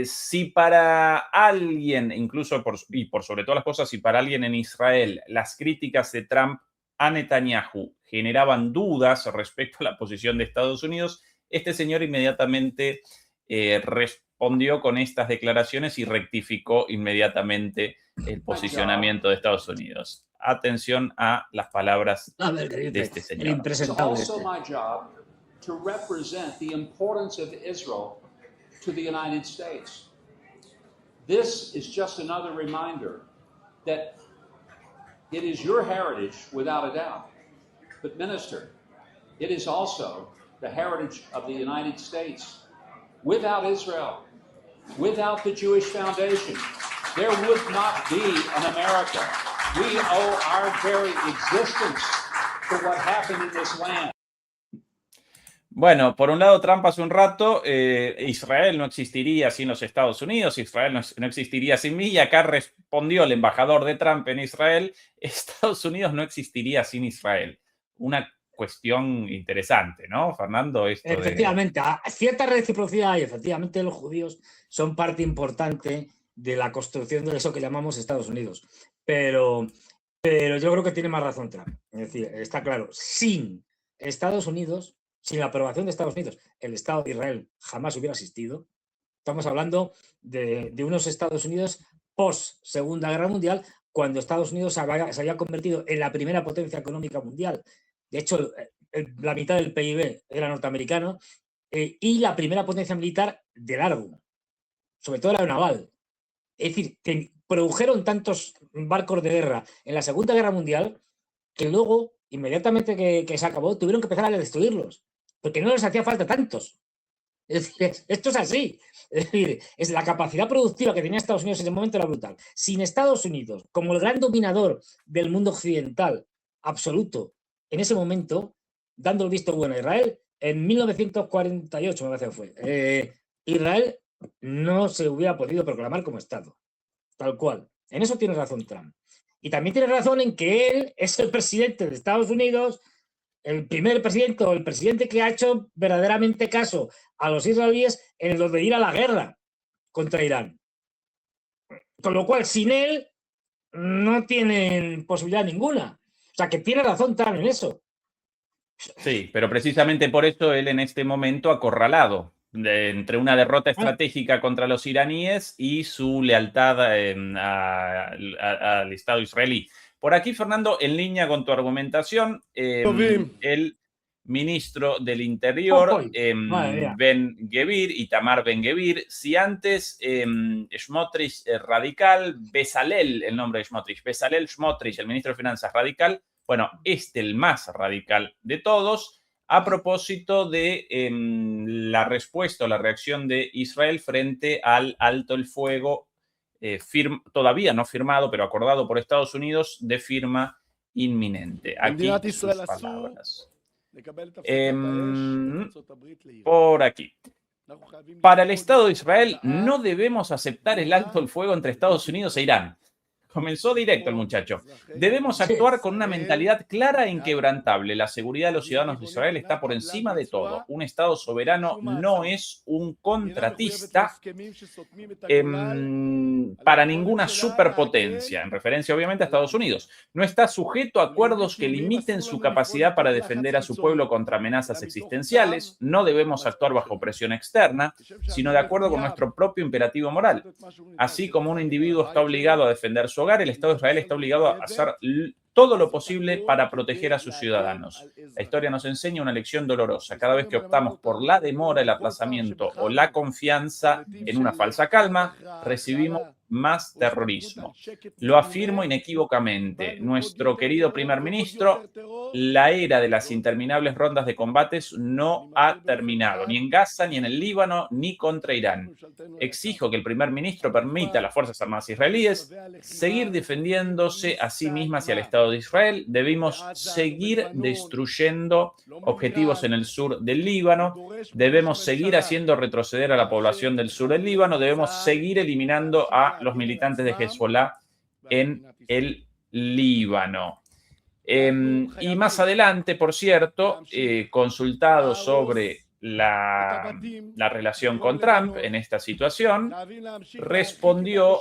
Si para alguien, incluso y por sobre todas las cosas, si para alguien en Israel las críticas de Trump a Netanyahu generaban dudas respecto a la posición de Estados Unidos, este señor inmediatamente respondió con estas declaraciones y rectificó inmediatamente el posicionamiento de Estados Unidos. Atención a las palabras de este señor. It's also my job to represent the importance of Israel to the United States. This is just another reminder that it is your heritage without a doubt. But minister, it is also the heritage of the United States. Without Israel, without the Jewish Foundation, there would not be an America. We owe our very existence to what happened in this land. Bueno, por un lado, Trump hace un rato, Israel no existiría sin los Estados Unidos, Israel no existiría sin mí, y acá respondió el embajador de Trump en Israel, Estados Unidos no existiría sin Israel. Una cuestión interesante, ¿no, Fernando? Esto efectivamente, cierta reciprocidad y efectivamente los judíos son parte importante de la construcción de eso que llamamos Estados Unidos. Pero yo creo que tiene más razón Trump. Es decir, está claro, sin Estados Unidos, sin la aprobación de Estados Unidos, el Estado de Israel jamás hubiera existido. Estamos hablando de unos Estados Unidos post Segunda Guerra Mundial, cuando Estados Unidos se había convertido en la primera potencia económica mundial. De hecho, la mitad del PIB era norteamericano, y la primera potencia militar de largo, sobre todo la naval. Es decir, que produjeron tantos barcos de guerra en la Segunda Guerra Mundial que luego, inmediatamente que se acabó, tuvieron que empezar a destruirlos, porque no les hacía falta tantos. Es decir, esto es así. Es decir, es la capacidad productiva que tenía Estados Unidos en ese momento era brutal. Sin Estados Unidos, como el gran dominador del mundo occidental absoluto, en ese momento, dando el visto bueno a Israel, en 1948, me parece que fue, Israel no se hubiera podido proclamar como Estado, tal cual. En eso tiene razón Trump. Y también tiene razón en que él es el presidente de Estados Unidos, el primer presidente o el presidente que ha hecho verdaderamente caso a los israelíes en lo de ir a la guerra contra Irán. Con lo cual, sin él, no tienen posibilidad ninguna. O sea, que tiene razón Trump en eso. Sí, pero precisamente por eso él en este momento acorralado entre una derrota estratégica contra los iraníes y su lealtad al Estado israelí. Por aquí, Fernando, en línea con tu argumentación, el ministro del Interior, Ben-Gvir, Itamar Ben-Gvir, si antes Smotrich radical, Bezalel, el nombre de Smotrich, Bezalel Smotrich, el ministro de Finanzas radical, bueno, el más radical de todos, a propósito de la respuesta o la reacción de Israel frente al alto el fuego todavía no firmado, pero acordado por Estados Unidos, de firma inminente. Aquí sus palabras. Por aquí. Para el Estado de Israel no debemos aceptar el alto el fuego entre Estados Unidos e Irán. Comenzó directo el muchacho. Debemos actuar con una mentalidad clara e inquebrantable. La seguridad de los ciudadanos de Israel está por encima de todo. Un Estado soberano no es un contratista para ninguna superpotencia, en referencia obviamente a Estados Unidos. No está sujeto a acuerdos que limiten su capacidad para defender a su pueblo contra amenazas existenciales. No debemos actuar bajo presión externa, sino de acuerdo con nuestro propio imperativo moral. Así como un individuo está obligado a defender su hogar, el Estado de Israel está obligado a hacer todo lo posible para proteger a sus ciudadanos. La historia nos enseña una lección dolorosa. Cada vez que optamos por la demora, el aplazamiento o la confianza en una falsa calma, recibimos más terrorismo. Lo afirmo inequívocamente. Nuestro querido primer ministro, la era de las interminables rondas de combates no ha terminado, ni en Gaza, ni en el Líbano, ni contra Irán. Exijo que el primer ministro permita a las Fuerzas Armadas israelíes seguir defendiéndose a sí mismas y al Estado de Israel. Debemos seguir destruyendo objetivos en el sur del Líbano. Debemos seguir haciendo retroceder a la población del sur del Líbano. Debemos seguir eliminando a los militantes de Hezbollah en el Líbano. Y más adelante, por cierto, consultado sobre la relación con Trump en esta situación, respondió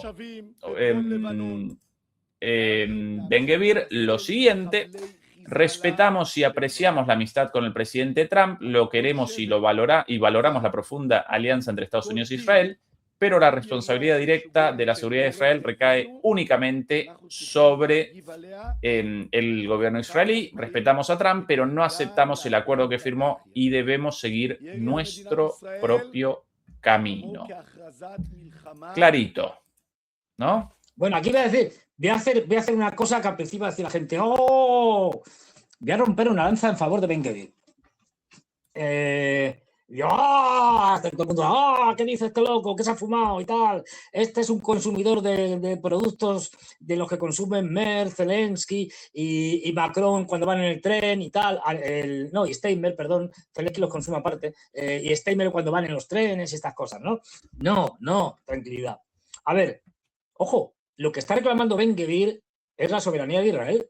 Ben-Gvir lo siguiente: respetamos y apreciamos la amistad con el presidente Trump, lo queremos y valoramos la profunda alianza entre Estados Unidos e Israel, pero la responsabilidad directa de la seguridad de Israel recae únicamente sobre el gobierno israelí. Respetamos a Trump, pero no aceptamos el acuerdo que firmó y debemos seguir nuestro propio camino. Clarito, ¿no? Bueno, aquí voy a hacer una cosa que al principio va a decir la gente: ¡oh! Voy a romper una lanza en favor de Ben-Gvir. Todo el mundo, ¿qué dice este loco? ¿Qué se ha fumado y tal? Este es un consumidor de productos de los que consumen Merz, Zelensky y Macron cuando van en el tren y tal. Y Steinmeier, perdón, Zelensky los consume aparte. Y Steinmeier cuando van en los trenes y estas cosas, ¿no? No, tranquilidad. A ver, ojo, lo que está reclamando Ben-Gvir es la soberanía de Israel.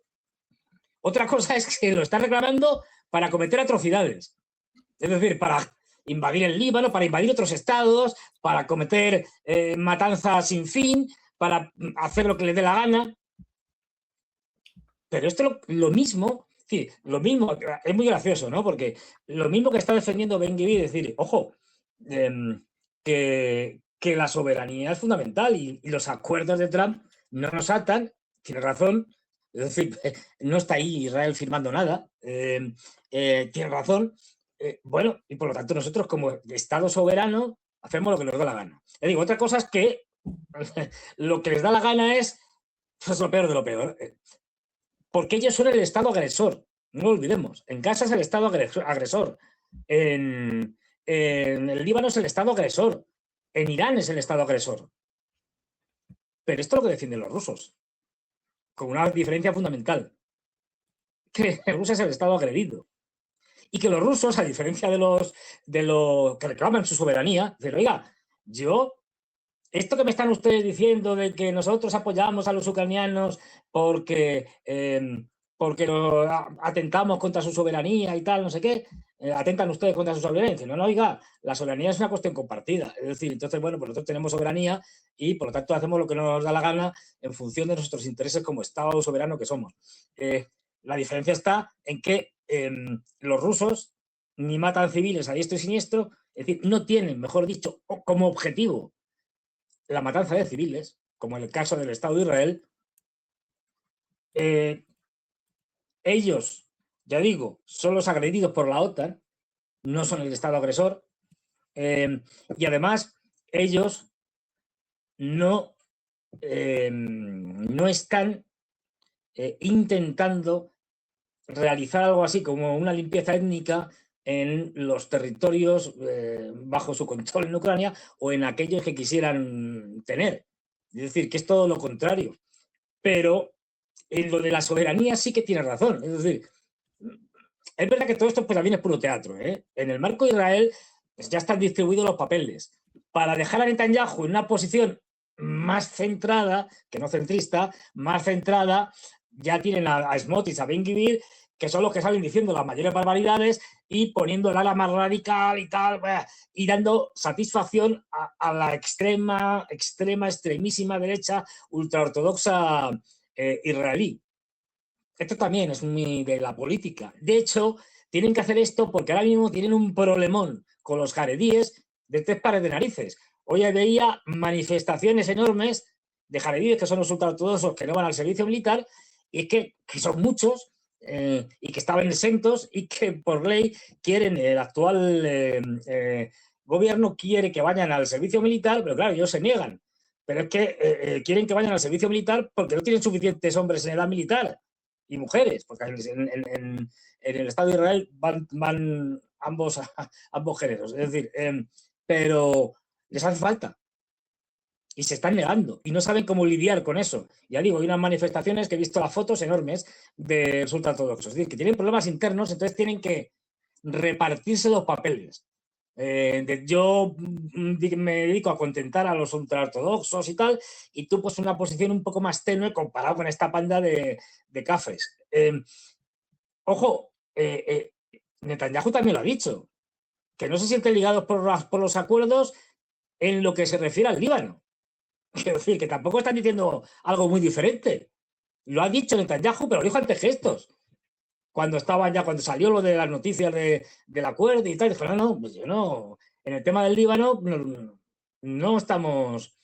Otra cosa es que lo está reclamando para cometer atrocidades. Es decir, para invadir el Líbano, para invadir otros estados, para cometer matanzas sin fin, para hacer lo que les dé la gana. Pero esto lo mismo, sí, lo mismo, es muy gracioso, ¿no? Porque lo mismo que está defendiendo Ben-Gvir, es decir, ojo, que la soberanía es fundamental y los acuerdos de Trump no nos atan, tiene razón, es decir, no está ahí Israel firmando nada, tiene razón, bueno, y por lo tanto nosotros como Estado soberano hacemos lo que nos da la gana. Le digo, otra cosa es que lo que les da la gana es pues, lo peor de lo peor, porque ellos son el Estado agresor, no lo olvidemos, en Gaza es el Estado agresor, en el Líbano es el Estado agresor, en Irán es el Estado agresor. Pero esto es lo que defienden los rusos, con una diferencia fundamental, que Rusia es el Estado agredido. Y que los rusos, a diferencia de los que reclaman su soberanía, dicen, oiga, esto que me están ustedes diciendo de que nosotros apoyamos a los ucranianos porque atentamos contra su soberanía y tal, no sé qué, atentan ustedes contra su soberanía. No, oiga, la soberanía es una cuestión compartida. Es decir, entonces, bueno, pues nosotros tenemos soberanía y por lo tanto hacemos lo que nos da la gana en función de nuestros intereses como Estado soberano que somos. La diferencia está en que los rusos ni matan civiles a diestro y siniestro, es decir, no tienen, mejor dicho, como objetivo la matanza de civiles, como en el caso del Estado de Israel. Ellos, ya digo, son los agredidos por la OTAN, no son el Estado agresor, y además ellos no están intentando realizar algo así como una limpieza étnica en los territorios bajo su control en Ucrania o en aquellos que quisieran tener. Es decir, que es todo lo contrario. Pero en lo de la soberanía sí que tiene razón. Es decir, es verdad que todo esto pues, también es puro teatro. En el marco de Israel pues, ya están distribuidos los papeles. Para dejar a Netanyahu en una posición más centrada, que no centrista, más centrada, ya tienen a Smotrich, a Ben-Gvir, que son los que salen diciendo las mayores barbaridades y poniendo el ala más radical y tal, y dando satisfacción a la extremísima derecha ultraortodoxa israelí. Esto también es muy de la política. De hecho, tienen que hacer esto porque ahora mismo tienen un problemón con los jaredíes de 3 pares de narices. Hoy veía manifestaciones enormes de jaredíes que son los ultraortodoxos que no van al servicio militar y que son muchos y que estaban exentos y que por ley quieren, el actual gobierno quiere que vayan al servicio militar, pero claro, ellos se niegan. Pero es que quieren que vayan al servicio militar porque no tienen suficientes hombres en edad militar y mujeres, porque en el Estado de Israel van ambos géneros. Es decir, pero les hace falta. Y se están negando y no saben cómo lidiar con eso. Ya digo, hay unas manifestaciones que he visto las fotos enormes de los ultraortodoxos. Es decir, que tienen problemas internos, entonces tienen que repartirse los papeles. Yo me dedico a contentar a los ultraortodoxos y tal, y tú pues una posición un poco más tenue comparado con esta panda de cafres. Ojo, Netanyahu también lo ha dicho, que no se sienten ligados por los acuerdos en lo que se refiere al Líbano. Es decir, que tampoco están diciendo algo muy diferente. Lo ha dicho Netanyahu, pero lo dijo ante gestos. Cuando salió lo de las noticias del acuerdo y tal, dijo, no, pues yo no. En el tema del Líbano no estamos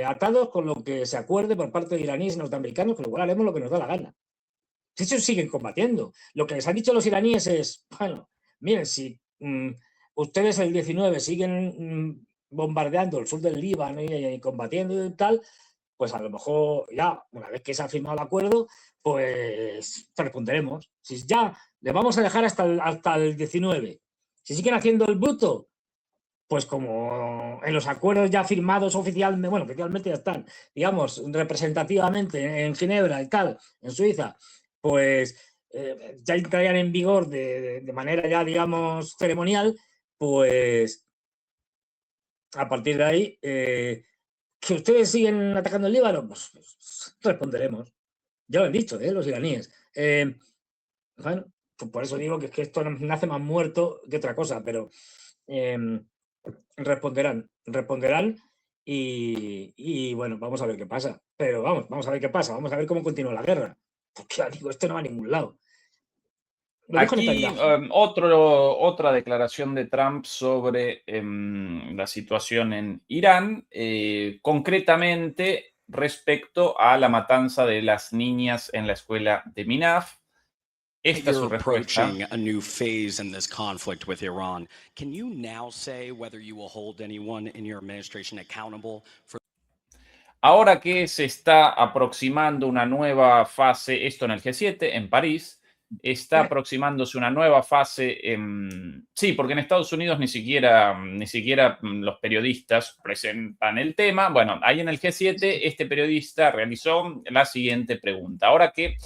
atados con lo que se acuerde por parte de iraníes y norteamericanos, con lo cual haremos lo que nos da la gana. Si ellos siguen combatiendo. Lo que les han dicho los iraníes es, bueno, miren, si ustedes el 19 siguen bombardeando el sur del Líbano y combatiendo y tal, pues a lo mejor ya, una vez que se ha firmado el acuerdo, pues responderemos. Si ya le vamos a dejar hasta el 19. Si siguen haciendo el bruto, pues como en los acuerdos ya firmados oficialmente, bueno, oficialmente ya están, digamos, representativamente en Ginebra y tal, en Suiza, pues ya entrarían en vigor de manera ya, digamos, ceremonial, pues a partir de ahí, que ustedes siguen atacando el Líbano, pues responderemos. Ya lo han dicho, los iraníes. Bueno, por eso digo que es que esto nace más muerto que otra cosa, pero responderán y bueno, vamos a ver qué pasa. Pero vamos a ver qué pasa, vamos a ver cómo continúa la guerra. Porque ya digo, esto no va a ningún lado. Lo dijo Aquí Netanyahu. otra declaración de Trump sobre la situación en Irán, concretamente respecto a la matanza de las niñas en la escuela de Minaf. Esta es su You're respuesta. approaching a new phase in this conflict with Iran. Can you now say whether you will hold anyone in your administration accountable for Ahora que se está aproximando una nueva fase, esto en el G7, en París, está aproximándose una nueva fase. Sí, porque en Estados Unidos ni siquiera los periodistas presentan el tema. Bueno, ahí en el G7 este periodista realizó la siguiente pregunta. Ahora que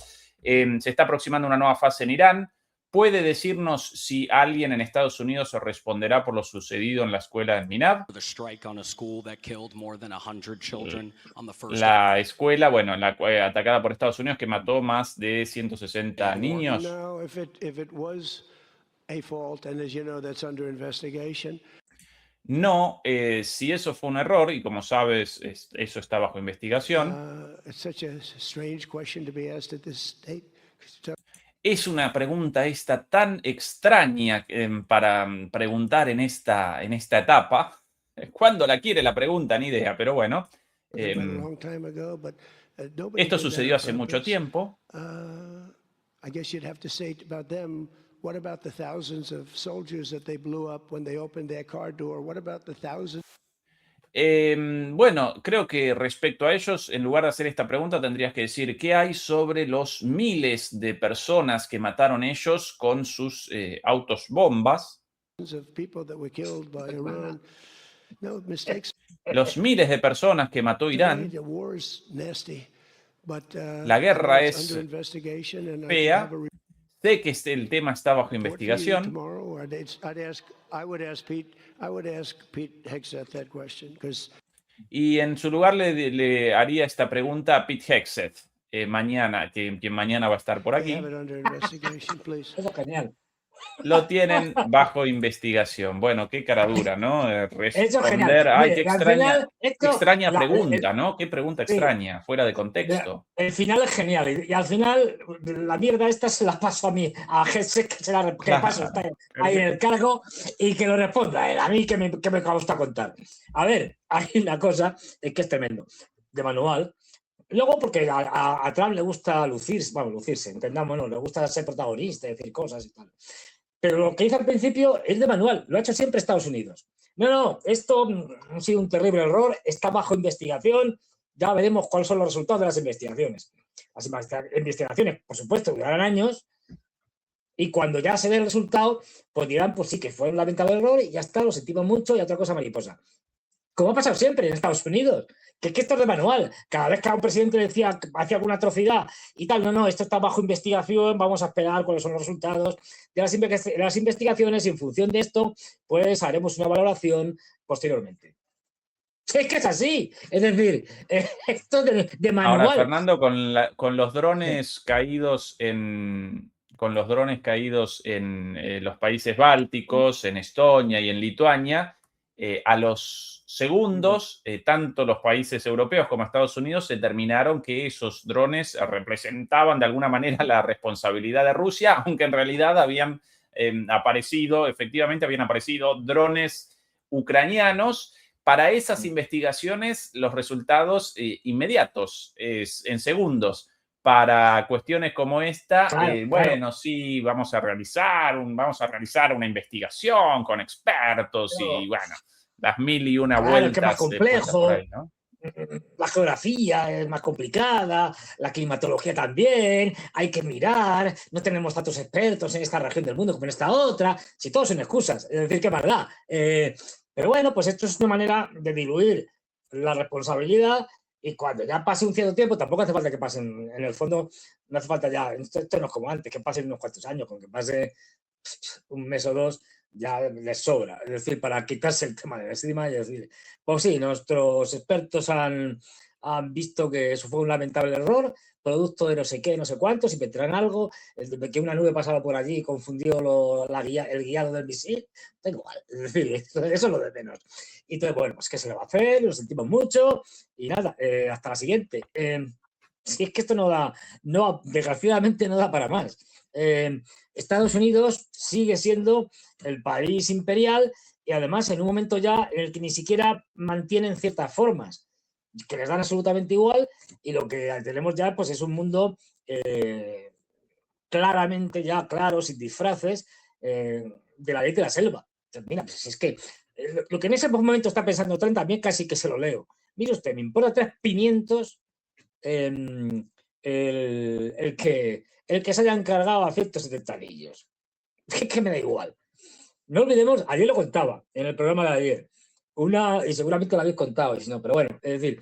se está aproximando una nueva fase en Irán, ¿puede decirnos si alguien en Estados Unidos responderá por lo sucedido en la escuela de Minab? the strike on a school that killed more than 100 children on the first La escuela, bueno, atacada por Estados Unidos, que mató más de 160 niños. No, if it was a fault, and as you know, that's under investigation. No, si eso fue un error, y como sabes, eso está bajo investigación. It's such a strange question to be asked at this state. Es una pregunta esta tan extraña para preguntar en esta etapa. Cuando la quiere la pregunta, ni idea, pero bueno. Esto sucedió hace mucho tiempo. I guess you'd have to say about them, what about the thousands of soldiers that they blew up when they opened their car door? What about the thousands? Bueno, creo que respecto a ellos, en lugar de hacer esta pregunta, tendrías que decir qué hay sobre los miles de personas que mataron ellos con sus autos bombas. Of people that were killed by Iran. No mistakes. Los miles de personas que mató Irán. The war is nasty, but, La guerra it's es under investigation, and I fea. have a Sé que el tema está bajo investigación. tomorrow. I would ask Pete Hegseth that question, because Y en su lugar le haría esta pregunta a Pete Hegseth mañana, quien mañana va a estar por they aquí. have it under investigation, please. Eso es genial. Lo tienen bajo investigación. Bueno, qué cara dura, ¿no? Eso es Responder. genial. Ay, Mire, qué al extraña, final, esto, qué extraña la- pregunta, ¿no? Qué pregunta Sí. extraña, fuera de contexto. El final es genial. Y al final, la mierda esta se la paso a mí, a Jesse, que Claro. paso, está ahí en el cargo, y que lo responda él. A mí que me gusta contar. A ver, hay una cosa que es tremendo, de manual. Luego, porque a Trump le gusta lucirse, entendamos, ¿no? Le gusta ser protagonista, decir cosas y tal. Pero lo que hizo al principio es de manual, lo ha hecho siempre Estados Unidos. No, esto ha sido un terrible error, está bajo investigación, ya veremos cuáles son los resultados de las investigaciones. Las investigaciones, por supuesto, durarán años, y cuando ya se dé el resultado, pues dirán, pues sí, que fue un lamentable error y ya está, lo sentimos mucho y otra cosa mariposa. Como ha pasado siempre en Estados Unidos, que esto es de manual. Cada vez que a un presidente le hacía alguna atrocidad y tal, no, esto está bajo investigación, vamos a esperar cuáles son los resultados de las investigaciones y en función de esto, pues haremos una valoración posteriormente. Es que es así, es decir, esto de manual. Ahora, Fernando, con los drones caídos en los países bálticos, en Estonia y en Lituania, a los segundos, tanto los países europeos como Estados Unidos determinaron que esos drones representaban de alguna manera la responsabilidad de Rusia, aunque en realidad efectivamente habían aparecido drones ucranianos. Para esas investigaciones, los resultados inmediatos, en segundos. Para cuestiones como esta, bueno, sí, vamos a realizar una investigación con expertos y, bueno, las mil y una vueltas. Que es más complejo. Por ahí, ¿no? La geografía es más complicada, la climatología también, hay que mirar, no tenemos tantos expertos en esta región del mundo como en esta otra, si todos son excusas, es decir, qué maldad. Pero bueno, pues esto es una manera de diluir la responsabilidad y cuando ya pase un cierto tiempo, tampoco hace falta que pasen, en el fondo, no hace falta ya, esto no es como antes, que pasen unos cuantos años, con que pase un mes o dos, ya les sobra. Es decir, para quitarse el tema de encima y decir, pues sí, nuestros expertos han han visto que eso fue un lamentable error, producto de no sé qué, no sé cuántos, inventarán algo, que una nube pasaba por allí y confundió el guiado del misil, da igual, es decir, eso es lo de menos. Y entonces, bueno, pues ¿qué se le va a hacer? Lo sentimos mucho y nada, hasta la siguiente. Si es que esto desgraciadamente no da para más. Estados Unidos sigue siendo el país imperial y además en un momento ya en el que ni siquiera mantienen ciertas formas que les dan absolutamente igual, y lo que tenemos ya pues es un mundo claramente ya claro, sin disfraces, de la ley de la selva. Entonces, mira, pues es que lo que en ese momento está pensando Trump también casi que se lo leo. Mire usted, me importa 3 pimientos el que se hayan cargado a 170 anillos. Que me da igual. No olvidemos, ayer lo contaba en el programa de ayer, y seguramente lo habéis contado, y si no, pero bueno, es decir,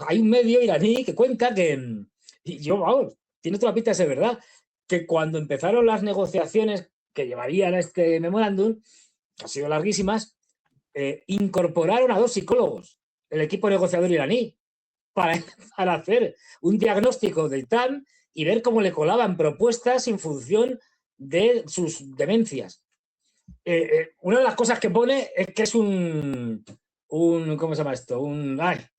hay un medio iraní que cuenta que, y yo, vamos, tiene toda la pinta de ser verdad, que cuando empezaron las negociaciones que llevarían a este memorándum, que han sido larguísimas, incorporaron a 2 psicólogos, el equipo negociador iraní, para hacer un diagnóstico del TAN y ver cómo le colaban propuestas en función de sus demencias. Una de las cosas que pone es que es un ¿cómo se llama esto?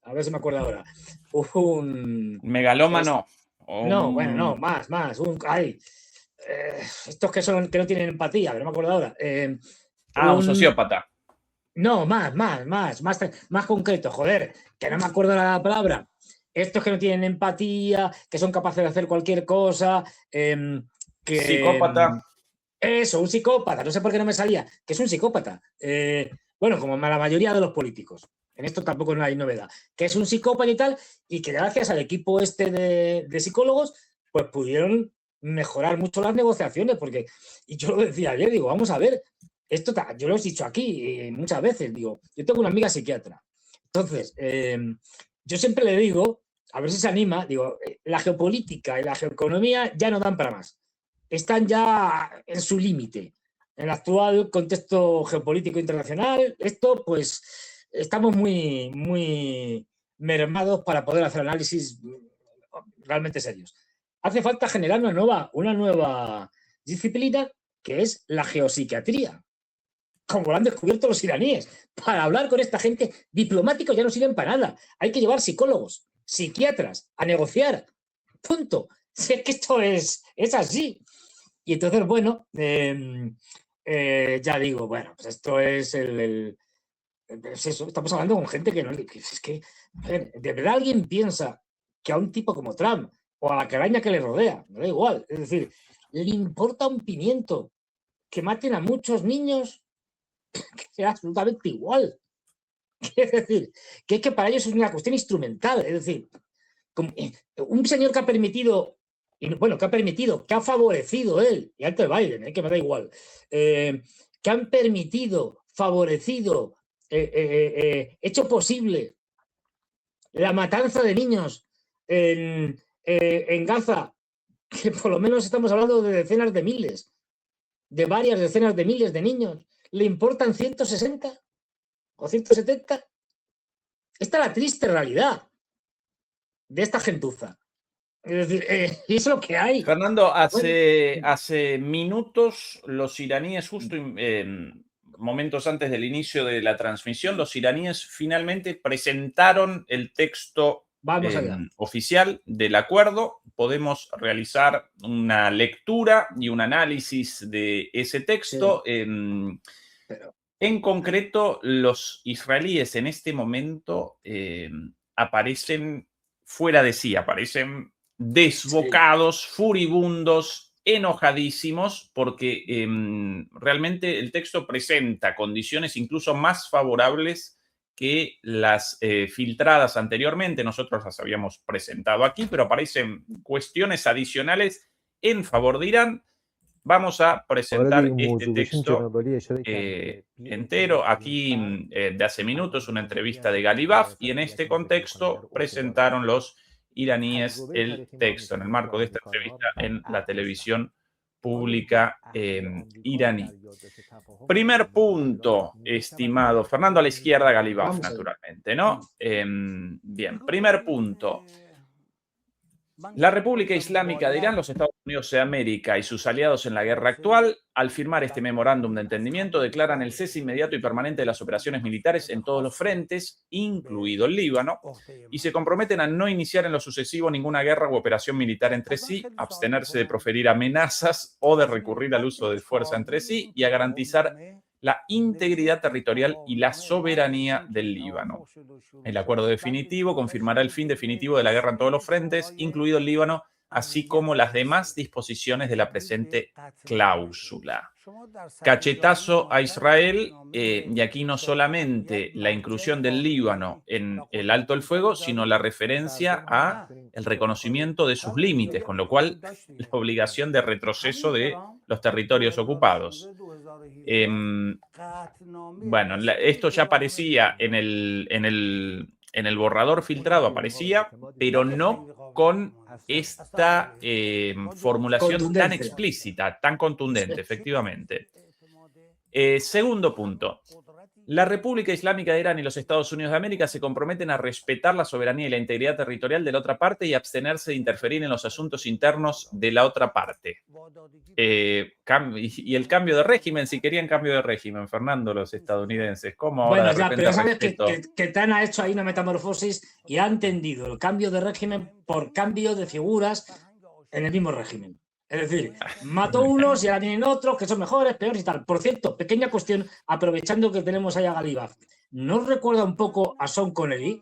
A ver si me acuerdo ahora. Un megalómano. No, bueno, no, más. Estos que no tienen empatía, pero no me acuerdo ahora. Un sociópata. No, más concreto, joder, que no me acuerdo la palabra. Estos que no tienen empatía, que son capaces de hacer cualquier cosa, psicópata. Eso, un psicópata, no sé por qué no me salía, que es un psicópata. Bueno, como la mayoría de los políticos, en esto tampoco no hay novedad, que es un psicópata y tal, y que gracias al equipo este de psicólogos, pues pudieron mejorar mucho las negociaciones, porque, y yo lo decía ayer, digo, vamos a ver, yo lo he dicho aquí muchas veces, digo, yo tengo una amiga psiquiatra, entonces, yo siempre le digo, a ver si se anima, digo, la geopolítica y la geoeconomía ya no dan para más. Están ya en su límite. En el actual contexto geopolítico internacional, esto, pues, estamos muy, muy mermados para poder hacer análisis realmente serios. Hace falta generar una nueva disciplina que es la geopsiquiatría, como lo han descubierto los iraníes. Para hablar con esta gente, diplomáticos ya no sirven para nada. Hay que llevar psicólogos, psiquiatras, a negociar. Punto. Si es que esto es así. Y entonces, bueno, ya digo, bueno, pues esto es es eso, estamos hablando con gente que no... Es que, a ver, ¿de verdad alguien piensa que a un tipo como Trump o a la caraña que le rodea, me da igual, es decir, le importa un pimiento que maten a muchos niños, que sea absolutamente igual? Es decir, que es que para ellos es una cuestión instrumental, es decir, un señor que ha permitido, que ha favorecido él, y antes Biden, que me da igual, que han permitido, favorecido, hecho posible la matanza de niños en Gaza, que por lo menos estamos hablando de decenas de miles, de varias decenas de miles de niños, ¿le importan 160 o 170? Esta es la triste realidad de esta gentuza. Es decir, y es lo que hay. Fernando, hace minutos los iraníes, justo momentos antes del inicio de la transmisión, los iraníes finalmente presentaron el texto oficial del acuerdo. Podemos realizar una lectura y un análisis de ese texto. Sí. En concreto, los israelíes en este momento aparecen fuera de sí, aparecen desbocados, furibundos, enojadísimos, porque realmente el texto presenta condiciones incluso más favorables que las filtradas anteriormente. Nosotros las habíamos presentado aquí, pero aparecen cuestiones adicionales en favor de Irán. Vamos a presentar este texto entero. Aquí de hace minutos una entrevista de Galibaf, y en este contexto presentaron los iraníes el texto en el marco de esta entrevista en la televisión República iraní. Primer punto, estimado Fernando, a la izquierda, Galibaf, naturalmente, ¿no? Bien, primer punto. La República Islámica de Irán, los Estados Unidos de América y sus aliados en la guerra actual, al firmar este memorándum de entendimiento, declaran el cese inmediato y permanente de las operaciones militares en todos los frentes, incluido el Líbano, y se comprometen a no iniciar en lo sucesivo ninguna guerra u operación militar entre sí, abstenerse de proferir amenazas o de recurrir al uso de fuerza entre sí y a garantizar la integridad territorial y la soberanía del Líbano. El acuerdo definitivo confirmará el fin definitivo de la guerra en todos los frentes, incluido el Líbano, así como las demás disposiciones de la presente cláusula. Cachetazo a Israel, y aquí no solamente la inclusión del Líbano en el alto el fuego, sino la referencia a el reconocimiento de sus límites, con lo cual la obligación de retroceso de los territorios ocupados. Bueno, esto ya aparecía en el borrador filtrado, aparecía, pero no con esta formulación tan explícita, tan contundente, efectivamente. Segundo punto. La República Islámica de Irán y los Estados Unidos de América se comprometen a respetar la soberanía y la integridad territorial de la otra parte y abstenerse de interferir en los asuntos internos de la otra parte. Y el cambio de régimen, si querían cambio de régimen, Fernando, los estadounidenses, ¿cómo ahora bueno, de ya, repente pero sabes respeto? que Tan ha hecho ahí una metamorfosis y ha entendido el cambio de régimen por cambio de figuras en el mismo régimen. Es decir, mató unos y ahora vienen otros que son mejores, peores y tal. Por cierto, pequeña cuestión, aprovechando que tenemos ahí a Galibaf. ¿No os recuerda un poco a Sean Connery?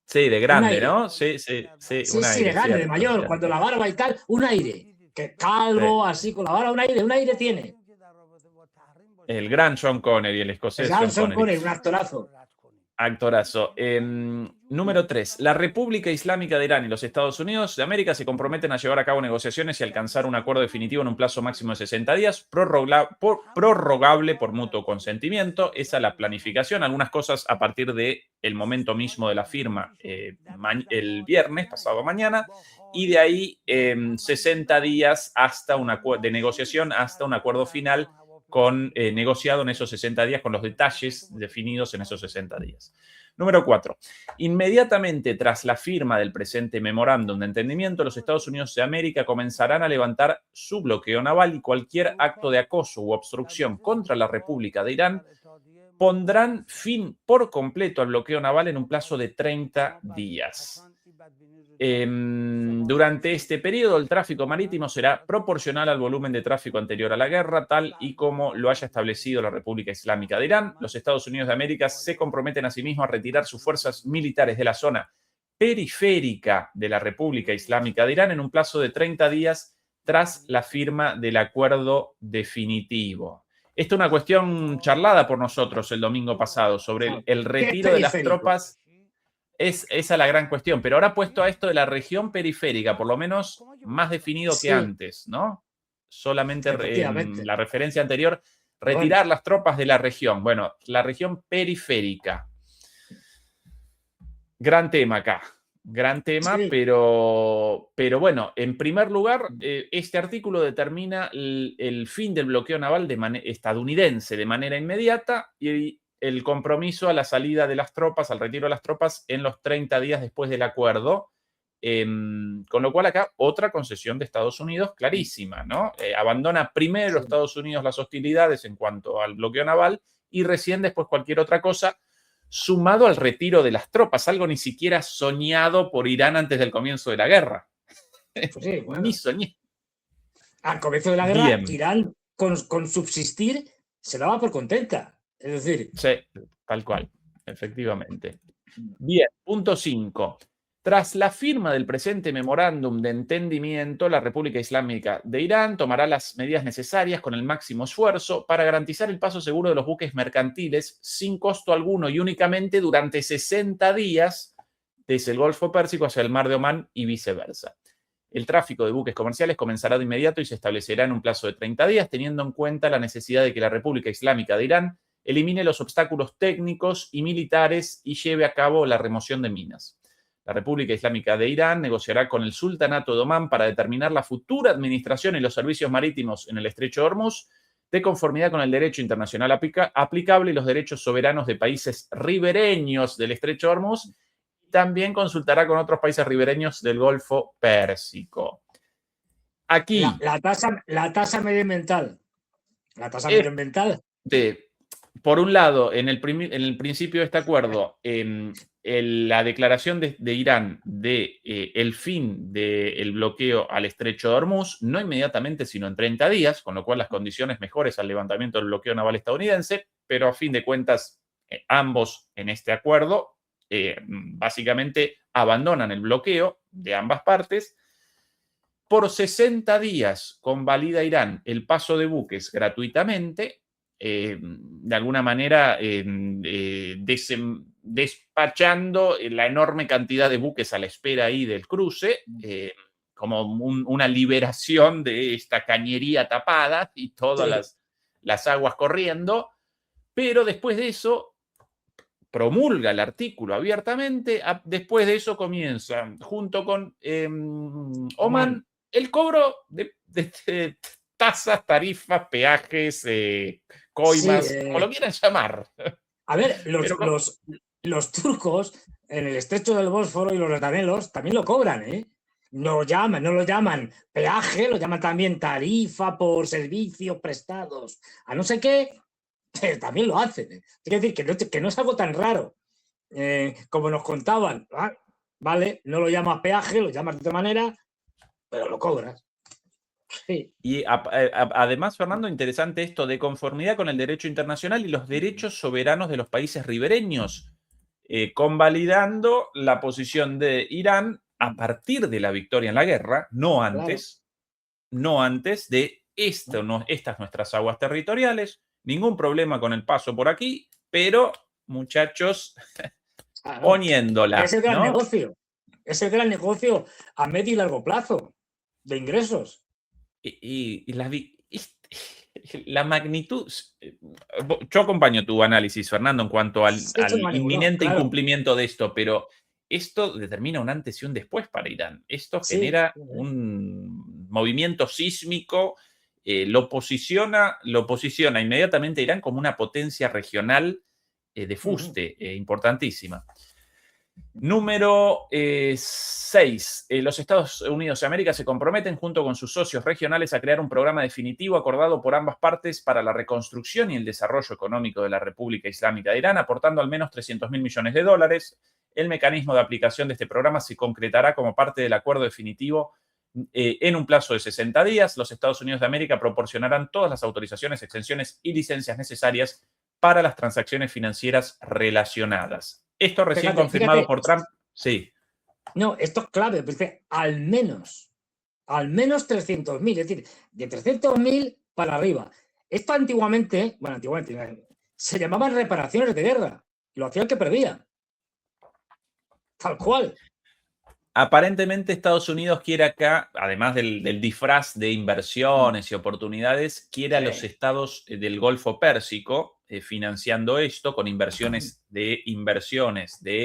Sí, de grande, aire. ¿no? Sí, un Sí, aire, de grande, de cierto, mayor, cierto. cuando la barba y tal, un aire. Que calvo, así con la barba, un aire tiene. El gran Sean Connery, el escocés El gran Sean Connery. un actorazo. Actorazo. Número 3. La República Islámica de Irán y los Estados Unidos de América se comprometen a llevar a cabo negociaciones y alcanzar un acuerdo definitivo en un plazo máximo de 60 días, prorrogable por mutuo consentimiento. Esa es la planificación. Algunas cosas a partir del momento mismo de la firma el viernes, pasado mañana, y de ahí 60 días hasta de negociación hasta un acuerdo final negociado en esos 60 días con los detalles definidos en esos 60 días. Número 4. Inmediatamente tras la firma del presente memorándum de entendimiento, los Estados Unidos de América comenzarán a levantar su bloqueo naval y cualquier acto de acoso u obstrucción contra la República de Irán pondrán fin por completo al bloqueo naval en un plazo de 30 días. Durante este periodo, el tráfico marítimo será proporcional al volumen de tráfico anterior a la guerra, tal y como lo haya establecido la República Islámica de Irán. Los Estados Unidos de América se comprometen asimismo a retirar sus fuerzas militares de la zona periférica de la República Islámica de Irán en un plazo de 30 días tras la firma del acuerdo definitivo. Esta es una cuestión charlada por nosotros el domingo pasado sobre el retiro de las tropas. Esa es la gran cuestión, pero ahora puesto a esto de la región periférica, por lo menos más definido que antes, ¿no? Solamente en la referencia anterior, retirar las tropas de la región. Bueno, la región periférica. Gran tema acá, gran tema, sí. pero bueno, en primer lugar, este artículo determina el fin del bloqueo naval estadounidense de manera inmediata y el compromiso a la salida de las tropas, al retiro de las tropas en los 30 días después del acuerdo, con lo cual acá otra concesión de Estados Unidos clarísima, ¿no? Abandona primero Estados Unidos las hostilidades en cuanto al bloqueo naval y recién después cualquier otra cosa, sumado al retiro de las tropas, algo ni siquiera soñado por Irán antes del comienzo de la guerra. Pues sí, bueno. Ni soñé. Al comienzo de la guerra, Irán, con subsistir, se daba por contenta. Es decir... Sí, tal cual, efectivamente. Bien, punto 5. Tras la firma del presente memorándum de entendimiento, la República Islámica de Irán tomará las medidas necesarias con el máximo esfuerzo para garantizar el paso seguro de los buques mercantiles sin costo alguno y únicamente durante 60 días desde el Golfo Pérsico hacia el Mar de Omán y viceversa. El tráfico de buques comerciales comenzará de inmediato y se establecerá en un plazo de 30 días, teniendo en cuenta la necesidad de que la República Islámica de Irán elimine los obstáculos técnicos y militares y lleve a cabo la remoción de minas. La República Islámica de Irán negociará con el Sultanato de Omán para determinar la futura administración y los servicios marítimos en el Estrecho de Hormuz, de conformidad con el derecho internacional aplicable y los derechos soberanos de países ribereños del Estrecho de Hormuz. También consultará con otros países ribereños del Golfo Pérsico. Aquí. La tasa medioambiental. La tasa medioambiental. Por un lado, en el principio de este acuerdo, la declaración de Irán de el fin del bloqueo al Estrecho de Hormuz, no inmediatamente, sino en 30 días, con lo cual las condiciones mejores al levantamiento del bloqueo naval estadounidense, pero a fin de cuentas, ambos en este acuerdo básicamente abandonan el bloqueo de ambas partes. Por 60 días convalida Irán el paso de buques gratuitamente, de alguna manera despachando la enorme cantidad de buques a la espera ahí del cruce, como una liberación de esta cañería tapada y todas las aguas corriendo, pero después de eso promulga el artículo abiertamente, después de eso comienza, junto con Omán, el cobro de tasas, tarifas, peajes, coimas, como lo quieran llamar. A ver, los turcos en el estrecho del Bósforo y los Dardanelos también lo cobran, ¿eh? No lo llaman peaje, lo llaman también tarifa por servicios prestados, a no sé qué, pero también lo hacen. Quiere decir que no es algo tan raro como nos contaban. Vale, no lo llamas peaje, lo llamas de otra manera, pero lo cobras. Sí. Y además, Fernando, interesante esto de conformidad con el derecho internacional y los derechos soberanos de los países ribereños, convalidando la posición de Irán a partir de la victoria en la guerra, no antes de estas nuestras aguas territoriales, ningún problema con el paso por aquí, pero muchachos, poniéndola. Es el gran negocio, es el gran negocio a medio y largo plazo de ingresos. Y la magnitud. Yo acompaño tu análisis, Fernando, en cuanto al inminente incumplimiento de esto, pero esto determina un antes y un después para Irán. Esto genera un movimiento sísmico, lo posiciona inmediatamente a Irán como una potencia regional de fuste importantísima. Número 6. Los Estados Unidos de América se comprometen junto con sus socios regionales a crear un programa definitivo acordado por ambas partes para la reconstrucción y el desarrollo económico de la República Islámica de Irán, aportando al menos $300.000 millones. El mecanismo de aplicación de este programa se concretará como parte del acuerdo definitivo en un plazo de 60 días. Los Estados Unidos de América proporcionarán todas las autorizaciones, exenciones y licencias necesarias para las transacciones financieras relacionadas. Esto recién confirmado por Trump. Sí. No, esto es clave. Al menos 300.000, es decir, de 300.000 para arriba. Esto antiguamente se llamaban reparaciones de guerra. Lo hacía el que perdía. Tal cual. Aparentemente Estados Unidos quiere acá, además del disfraz de inversiones y oportunidades, quiere a los estados del Golfo Pérsico financiando esto con inversiones de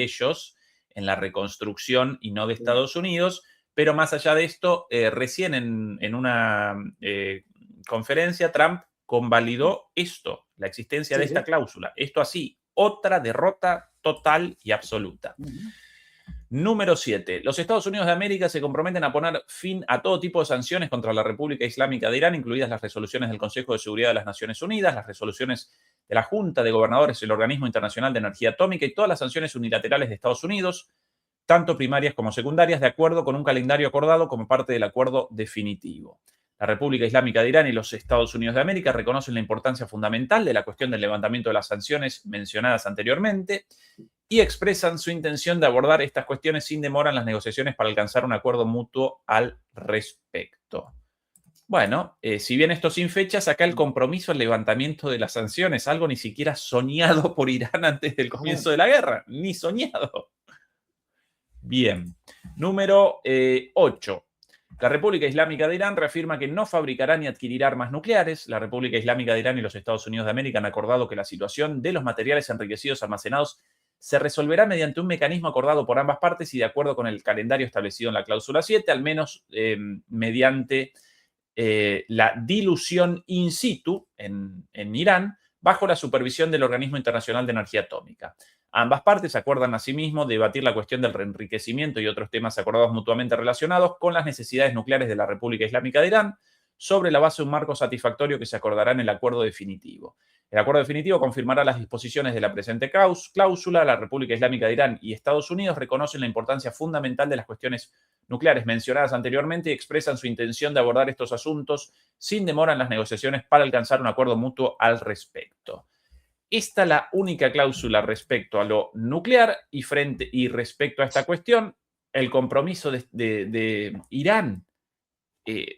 ellos en la reconstrucción y no de Estados Unidos. Pero más allá de esto, recién en una conferencia Trump convalidó esto, la existencia de esta cláusula. Esto así, otra derrota total y absoluta. Número 7. Los Estados Unidos de América se comprometen a poner fin a todo tipo de sanciones contra la República Islámica de Irán, incluidas las resoluciones del Consejo de Seguridad de las Naciones Unidas, las resoluciones de la Junta de Gobernadores del Organismo Internacional de Energía Atómica y todas las sanciones unilaterales de Estados Unidos, tanto primarias como secundarias, de acuerdo con un calendario acordado como parte del acuerdo definitivo. La República Islámica de Irán y los Estados Unidos de América reconocen la importancia fundamental de la cuestión del levantamiento de las sanciones mencionadas anteriormente y expresan su intención de abordar estas cuestiones sin demora en las negociaciones para alcanzar un acuerdo mutuo al respecto. Bueno, si bien esto sin fechas, acá el compromiso al levantamiento de las sanciones, algo ni siquiera soñado por Irán antes del comienzo de la guerra, ni soñado. Bien, número 8. La República Islámica de Irán reafirma que no fabricará ni adquirirá armas nucleares. La República Islámica de Irán y los Estados Unidos de América han acordado que la situación de los materiales enriquecidos almacenados se resolverá mediante un mecanismo acordado por ambas partes y de acuerdo con el calendario establecido en la cláusula 7, al menos mediante la dilución in situ en Irán bajo la supervisión del Organismo Internacional de Energía Atómica. Ambas partes acuerdan asimismo debatir la cuestión del reenriquecimiento y otros temas acordados mutuamente relacionados con las necesidades nucleares de la República Islámica de Irán sobre la base de un marco satisfactorio que se acordará en el acuerdo definitivo. El acuerdo definitivo confirmará las disposiciones de la presente cláusula. La República Islámica de Irán y Estados Unidos reconocen la importancia fundamental de las cuestiones nucleares mencionadas anteriormente y expresan su intención de abordar estos asuntos sin demora en las negociaciones para alcanzar un acuerdo mutuo al respecto. Esta es la única cláusula respecto a lo nuclear y respecto a esta cuestión, el compromiso de Irán,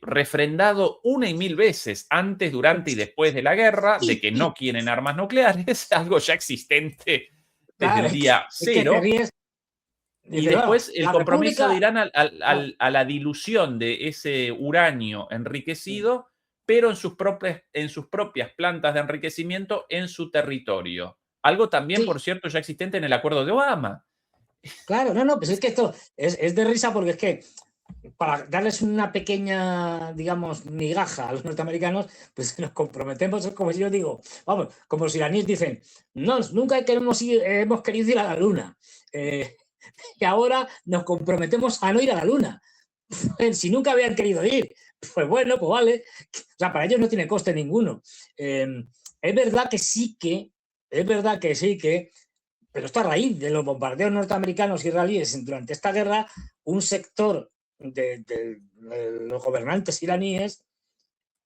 refrendado una y mil veces antes, durante y después de la guerra, de que no quieren armas nucleares, algo ya existente desde el día cero. Y después el compromiso de Irán a la dilución de ese uranio enriquecido, pero en sus propias plantas de enriquecimiento en su territorio. Algo también, por cierto, ya existente en el acuerdo de Obama. Claro, no, pues es que esto es de risa porque es que para darles una pequeña, digamos, migaja a los norteamericanos, pues nos comprometemos, como si yo digo, vamos, como los iraníes dicen, no, nunca hemos querido ir a la luna. Y ahora nos comprometemos a no ir a la luna. Si nunca habían querido ir, pues bueno, pues vale. O sea, para ellos no tiene coste ninguno. Es verdad que sí que, pero esto a raíz de los bombardeos norteamericanos y israelíes durante esta guerra, un sector de los gobernantes iraníes,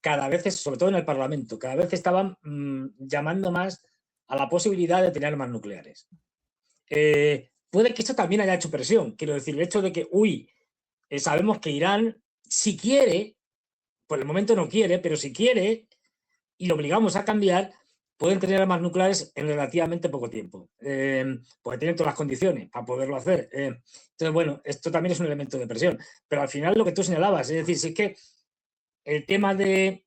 cada vez, sobre todo en el Parlamento, cada vez estaban llamando más a la posibilidad de tener armas nucleares. Puede que esto también haya hecho presión. Quiero decir, el hecho de que, sabemos que Irán, si quiere, por el momento no quiere, pero si quiere, y lo obligamos a cambiar, pueden tener armas nucleares en relativamente poco tiempo, porque tienen todas las condiciones para poderlo hacer. Entonces, bueno, esto también es un elemento de presión. Pero al final lo que tú señalabas, es decir, si es que el tema del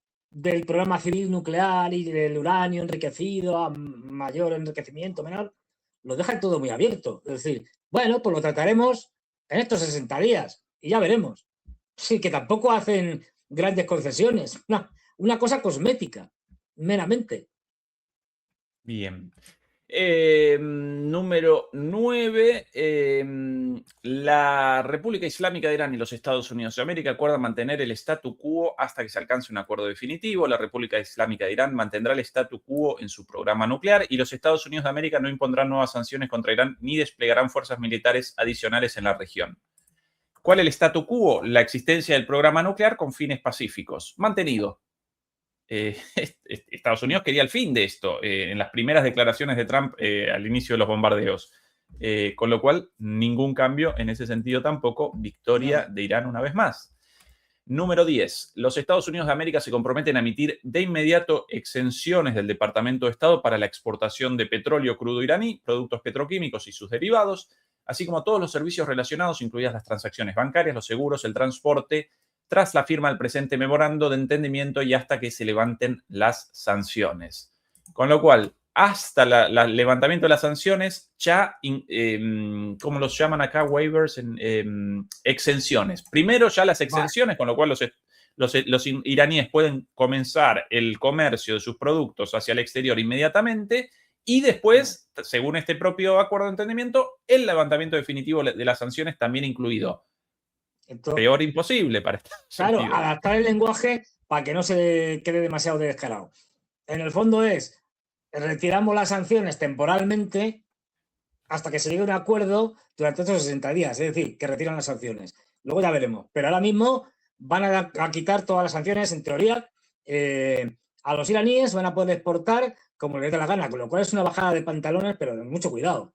programa civil nuclear y del uranio enriquecido a mayor enriquecimiento, menor, lo dejan todo muy abierto. Es decir, bueno, pues lo trataremos en estos 60 días y ya veremos. Sí, que tampoco hacen grandes concesiones. Una cosa cosmética, meramente. Bien. Número 9. La República Islámica de Irán y los Estados Unidos de América acuerdan mantener el statu quo hasta que se alcance un acuerdo definitivo. La República Islámica de Irán mantendrá el statu quo en su programa nuclear y los Estados Unidos de América no impondrán nuevas sanciones contra Irán ni desplegarán fuerzas militares adicionales en la región. ¿Cuál es el statu quo? La existencia del programa nuclear con fines pacíficos. Mantenido. Estados Unidos quería el fin de esto en las primeras declaraciones de Trump al inicio de los bombardeos. Con lo cual, ningún cambio en ese sentido tampoco. Victoria de Irán una vez más. Número 10. Los Estados Unidos de América se comprometen a emitir de inmediato exenciones del Departamento de Estado para la exportación de petróleo crudo iraní, productos petroquímicos y sus derivados, así como todos los servicios relacionados, incluidas las transacciones bancarias, los seguros, el transporte, tras la firma del presente memorando de entendimiento y hasta que se levanten las sanciones. Con lo cual, hasta el levantamiento de las sanciones, ya, ¿cómo los llaman acá? Waivers, exenciones. Primero ya las exenciones, con lo cual los iraníes pueden comenzar el comercio de sus productos hacia el exterior inmediatamente y después, según este propio acuerdo de entendimiento, el levantamiento definitivo de las sanciones también incluido. Entonces, peor imposible para estar. Claro, adaptar el lenguaje para que no se quede demasiado descarado. En el fondo es, retiramos las sanciones temporalmente hasta que se llegue a un acuerdo durante estos 60 días, es decir, que retiran las sanciones. Luego ya veremos. Pero ahora mismo van a quitar todas las sanciones, en teoría, a los iraníes van a poder exportar como les dé la gana, con lo cual es una bajada de pantalones, pero mucho cuidado.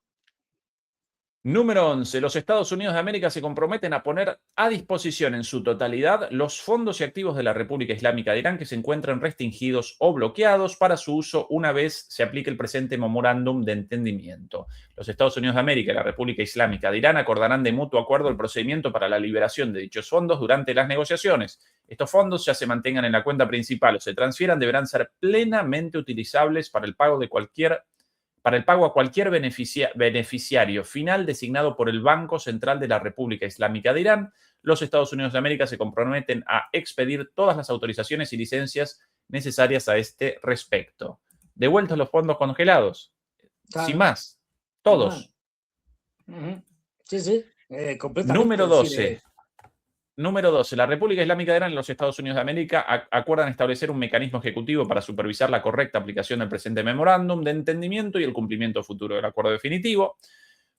Número 11. Los Estados Unidos de América se comprometen a poner a disposición en su totalidad los fondos y activos de la República Islámica de Irán que se encuentran restringidos o bloqueados para su uso una vez se aplique el presente memorándum de entendimiento. Los Estados Unidos de América y la República Islámica de Irán acordarán de mutuo acuerdo el procedimiento para la liberación de dichos fondos durante las negociaciones. Estos fondos, ya se mantengan en la cuenta principal o se transfieran, deberán ser plenamente utilizables para el pago de cualquier para el pago a cualquier beneficiario final designado por el Banco Central de la República Islámica de Irán. Los Estados Unidos de América se comprometen a expedir todas las autorizaciones y licencias necesarias a este respecto. Devueltos los fondos congelados. Claro. Sin más. Todos. Sí, sí. Completamente. Número 12. La República Islámica de Irán y los Estados Unidos de América acuerdan establecer un mecanismo ejecutivo para supervisar la correcta aplicación del presente memorándum de entendimiento y el cumplimiento futuro del acuerdo definitivo.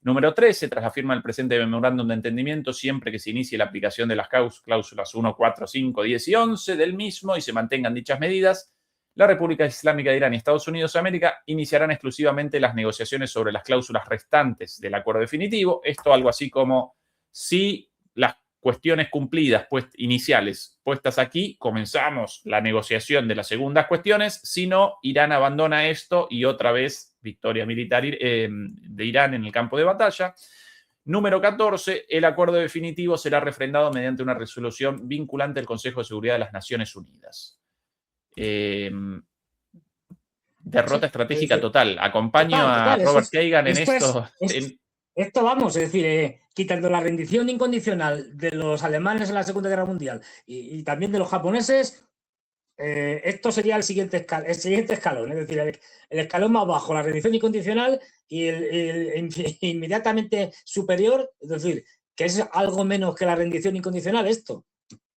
Número 13. Tras la firma del presente memorándum de entendimiento, siempre que se inicie la aplicación de las cláusulas 1, 4, 5, 10 y 11 del mismo y se mantengan dichas medidas, la República Islámica de Irán y Estados Unidos de América iniciarán exclusivamente las negociaciones sobre las cláusulas restantes del acuerdo definitivo. Esto algo así como si las cuestiones cumplidas iniciales puestas aquí, comenzamos la negociación de las segundas cuestiones. Si no, Irán abandona esto y otra vez victoria militar de Irán en el campo de batalla. Número 14. El acuerdo definitivo será refrendado mediante una resolución vinculante del Consejo de Seguridad de las Naciones Unidas. Derrota estratégica total. Acompaño a Robert Kagan en esto. Esto vamos, es decir, quitando la rendición incondicional de los alemanes en la Segunda Guerra Mundial y también de los japoneses, esto sería el siguiente escalón, es decir, el escalón más bajo, la rendición incondicional, y el inmediatamente superior, es decir, que es algo menos que la rendición incondicional esto,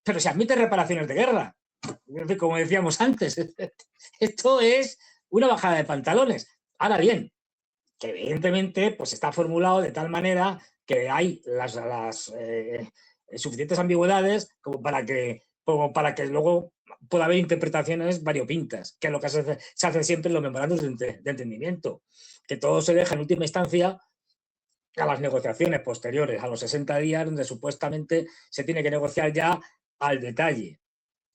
pero se admite reparaciones de guerra, es decir, como decíamos antes, esto es una bajada de pantalones. Ahora bien, que evidentemente pues está formulado de tal manera que hay las suficientes ambigüedades como para que luego pueda haber interpretaciones variopintas, que es lo que se hace siempre en los memorándums de entendimiento, que todo se deja en última instancia a las negociaciones posteriores, a los 60 días, donde supuestamente se tiene que negociar ya al detalle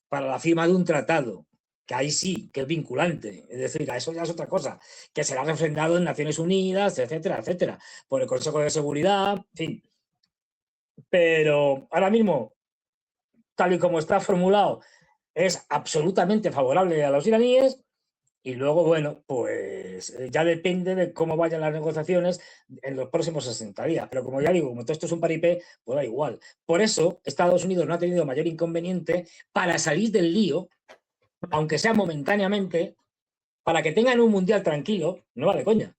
para la firma de un tratado, que ahí sí, que es vinculante, es decir, a eso ya es otra cosa, que será refrendado en Naciones Unidas, etcétera, etcétera, por el Consejo de Seguridad, en fin. Pero ahora mismo, tal y como está formulado, es absolutamente favorable a los iraníes, y luego, bueno, pues ya depende de cómo vayan las negociaciones en los próximos 60 días. Pero como ya digo, como todo esto es un paripé, pues da igual. Por eso, Estados Unidos no ha tenido mayor inconveniente para salir del lío, aunque sea momentáneamente, para que tengan un mundial tranquilo. No va de coña.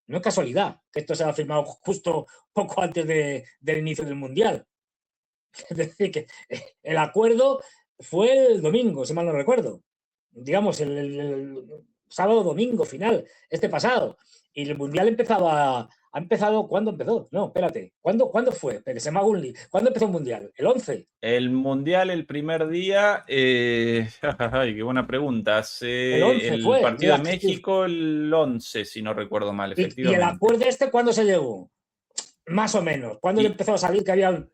No es casualidad que esto se haya firmado justo poco antes del inicio del mundial. Es decir, que el acuerdo fue el domingo, si mal no recuerdo. Digamos, el sábado domingo final, este pasado. Y el mundial ha empezado, ¿cuándo empezó? No, espérate, ¿cuándo fue? ¿Cuándo empezó el mundial? ¿El 11? El mundial el primer día, ay, qué buena pregunta. El 11 fue. Partido de México el 11, si no recuerdo mal, efectivamente. ¿Y el acuerdo cuándo se llegó? Más o menos. ¿Cuándo empezó a salir que había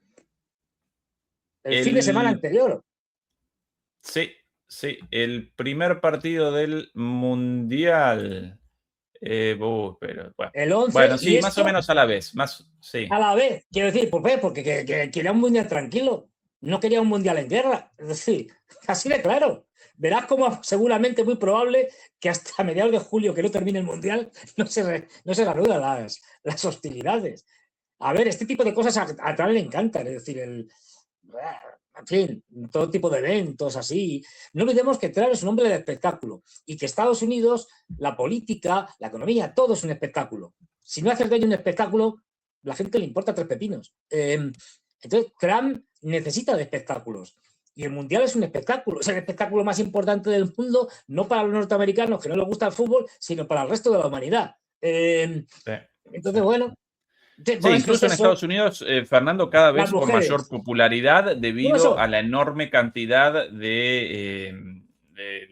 el fin de semana anterior? Sí, el primer partido del mundial. Pero bueno. El 11, bueno, sí, más o menos a la vez. Sí. A la vez, quiero decir, porque quería un mundial tranquilo, no quería un mundial en guerra. Es decir, así de claro. Verás como seguramente muy probable que hasta mediados de julio, que no termine el mundial, no se reanudan las hostilidades. A ver, este tipo de cosas a Trump le encantan, es decir, en fin, todo tipo de eventos así. No olvidemos que Trump es un hombre de espectáculo y que Estados Unidos, la política, la economía, todo es un espectáculo. Si no haces de ello un espectáculo, la gente le importa tres pepinos. Entonces, Trump necesita de espectáculos. Y el Mundial es un espectáculo. Es el espectáculo más importante del mundo, no para los norteamericanos, que no les gusta el fútbol, sino para el resto de la humanidad. Entonces, bueno... Sí, incluso en Estados Unidos, Fernando, cada vez con mayor popularidad debido a la enorme cantidad de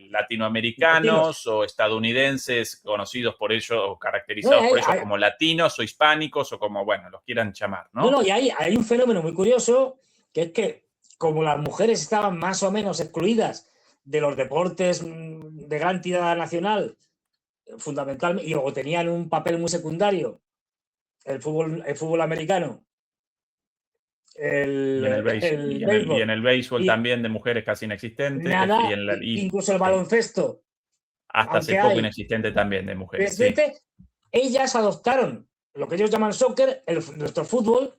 latinoamericanos o estadounidenses conocidos por ello o caracterizados por ello como latinos o hispánicos o como, bueno, los quieran llamar, ¿no? No, y hay un fenómeno muy curioso, que es que como las mujeres estaban más o menos excluidas de los deportes de gran tirada nacional, fundamentalmente, y luego tenían un papel muy secundario, el fútbol americano, y en el béisbol también de mujeres casi inexistente. Nada, incluso el baloncesto. Hasta hace poco inexistente también de mujeres. Sí. ellas adoptaron lo que ellos llaman soccer, nuestro fútbol,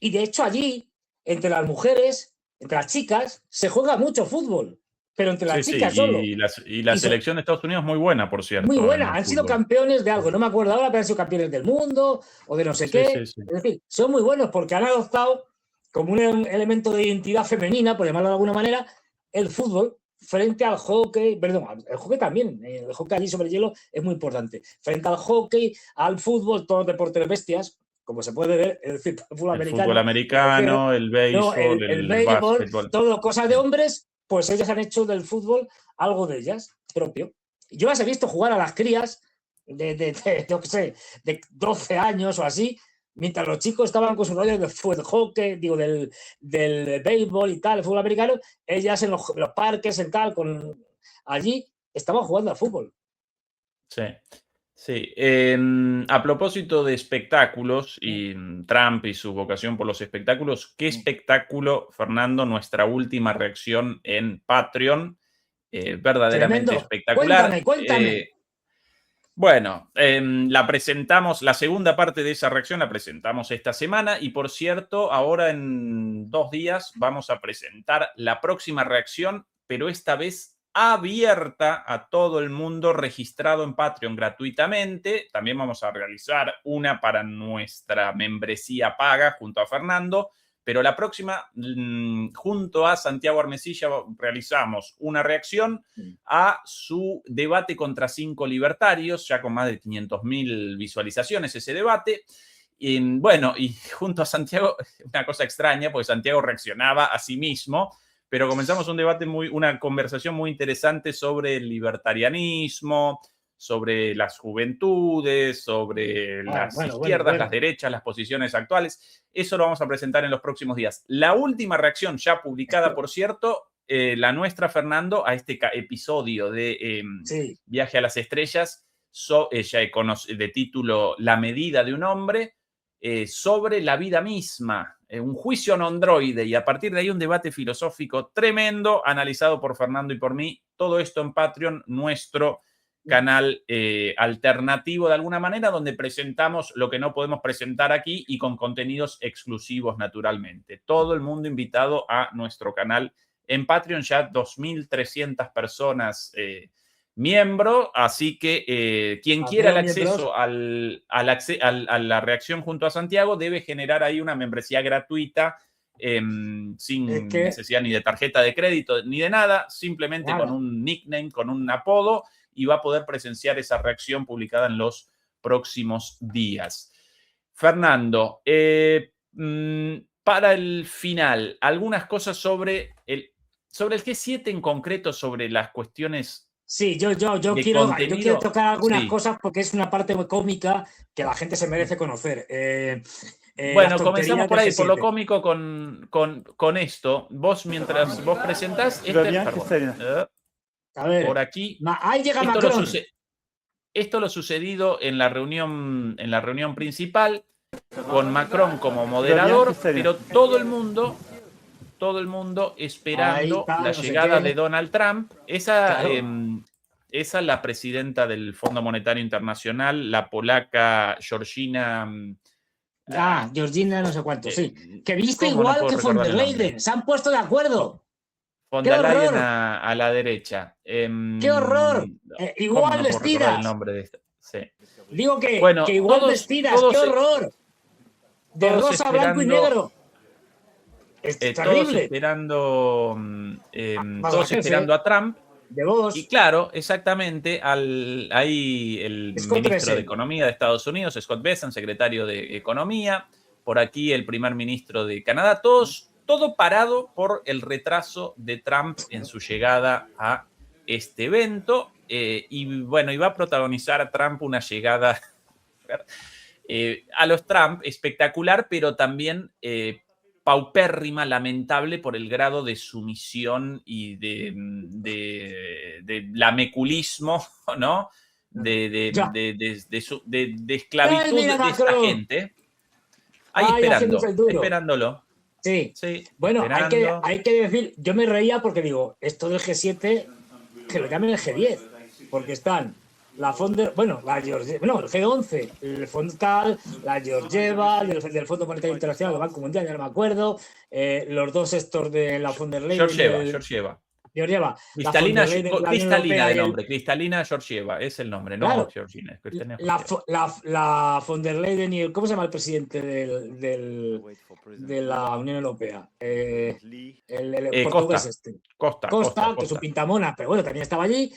y de hecho allí, entre las mujeres, entre las chicas, se juega mucho fútbol, pero entre las chicas solo. Y la selección de Estados Unidos es muy buena, por cierto. Muy buena, han sido campeones de algo, no me acuerdo ahora, pero han sido campeones del mundo o de no sé qué. Sí. Es decir, son muy buenos porque han adoptado como un elemento de identidad femenina, por llamarlo de alguna manera, el fútbol frente al hockey, perdón, el hockey también, el hockey allí sobre hielo es muy importante. Frente al hockey, al fútbol, todos los deportes bestias, como se puede ver, es decir, el fútbol americano, el béisbol, el béisbol, básquetbol. todo cosas de hombres, pues ellas han hecho del fútbol algo de ellas propio. Yo las he visto jugar a las crías yo qué sé, de 12 años o así, mientras los chicos estaban con sus rollos del hockey, digo, del béisbol y tal, el fútbol americano, ellas en los parques, en tal, allí estaban jugando al fútbol. Sí. A propósito de espectáculos y Trump y su vocación por los espectáculos, ¿qué espectáculo, Fernando, nuestra última reacción en Patreon? Verdaderamente Tremendo. espectacular. Cuéntame. Bueno, la presentamos, la segunda parte de esa reacción la presentamos esta semana y, por cierto, ahora en 2 días vamos a presentar la próxima reacción, pero esta vez abierta a todo el mundo, registrado en Patreon gratuitamente. También vamos a realizar una para nuestra membresía paga junto a Fernando, pero la próxima, junto a Santiago Armesilla, realizamos una reacción a su debate contra 5 libertarios, ya con más de 500.000 visualizaciones ese debate. Y bueno, y junto a Santiago, una cosa extraña, porque Santiago reaccionaba a sí mismo, pero comenzamos un debate, una conversación muy interesante sobre el libertarianismo, sobre las juventudes, sobre las izquierdas, las derechas, las posiciones actuales. Eso lo vamos a presentar en los próximos días. La última reacción, ya publicada, por cierto, la nuestra, Fernando, a este episodio de Viaje a las Estrellas, de título La medida de un hombre, sobre la vida misma, un juicio a un androide, y a partir de ahí un debate filosófico tremendo, analizado por Fernando y por mí. Todo esto en Patreon, nuestro canal alternativo de alguna manera, donde presentamos lo que no podemos presentar aquí y con contenidos exclusivos naturalmente. Todo el mundo invitado a nuestro canal en Patreon, ya 2.300 personas miembro, así que quien quiera el acceso a la reacción junto a Santiago debe generar ahí una membresía gratuita, sin necesidad ni de tarjeta de crédito ni de nada, simplemente con un nickname, con un apodo, y va a poder presenciar esa reacción publicada en los próximos días. Fernando, para el final, algunas cosas sobre el G7 en concreto, sobre las cuestiones. Sí, yo quiero tocar algunas cosas porque es una parte muy cómica que la gente se merece conocer. Bueno, comenzamos por ahí, por lo cómico, con esto. Vos, mientras vos presentás, a ver, por aquí. Ahí llega Macron. Esto lo sucedido en la reunión principal, con Macron como moderador, pero todo el mundo esperando la llegada de Donald Trump. Esa la presidenta del Fondo Monetario Internacional, la polaca Georgina. Georgina no sé cuánto, sí. Que viste igual que von der Leyen. Se han puesto de acuerdo. Von der Leyen a la derecha. ¡Qué horror! Igual vestidas. El nombre de esta? Sí. Digo que igual vestidas. ¡Qué horror! De rosa, blanco y negro. Es terrible. Todos esperando a Trump. De vos. Y claro, exactamente, ahí el ministro de Economía de Estados Unidos, Scott Bessent, secretario de Economía, por aquí el primer ministro de Canadá, todo parado por el retraso de Trump en su llegada a este evento. Y bueno, iba a protagonizar a Trump una llegada a los Trump espectacular, pero también paupérrima, lamentable por el grado de sumisión y de lameculismo, ¿no? De esclavitud de esta gente. Ahí esperándolo. Sí. Bueno, hay que decir, yo me reía porque digo, esto del G7, que lo llamen el G10, porque están la el G11, el Foncal, la Georgieva, del Fondo Monetario Internacional, el Banco Mundial, ya no me acuerdo, los dos estos de la von der Leyen. Georgieva. Cristalina de nombre, Cristalina Georgieva, es el nombre, claro, no Georgina. La von der Leyen y ¿cómo se llama el presidente de la Unión Europea? El portugués Costa, que es un pintamona, pero bueno, también estaba allí.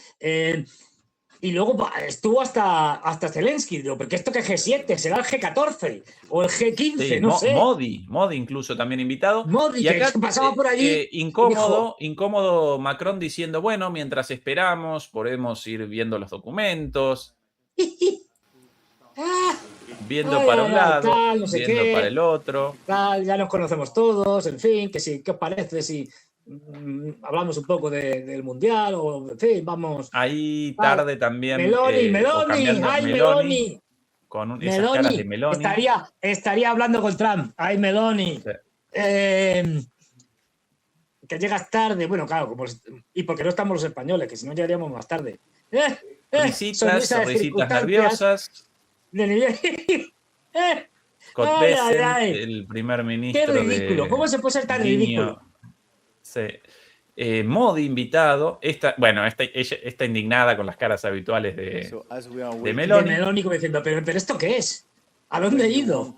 Y luego estuvo hasta Zelensky, digo, porque esto que es G7, será el G14 o el G15, sí, no sé. Modi incluso también invitado. Modi, y acá, que pasaba por allí. Incómodo Macron diciendo, bueno, mientras esperamos, podemos ir viendo los documentos. Viendo para un lado, no sé viendo para el otro. Ya nos conocemos todos, en fin, que sí, ¿qué os parece si hablamos un poco del Mundial o en fin, vamos? Ahí tarde también. Meloni. Con esas caras de Meloni. Estaría hablando con Trump. ¡Ay, Meloni! Sí. Que llegas tarde. Bueno, claro, y porque no estamos los españoles, que si no llegaríamos más tarde. Risitas nerviosas. Scott Bessent, el primer ministro. ¡Qué ridículo! ¿Cómo se puede ser tan ridículo? Sí. Modi invitado. Ella está indignada con las caras habituales de Meloni. De Meloni como diciendo, ¿pero esto qué es? ¿A dónde he ido?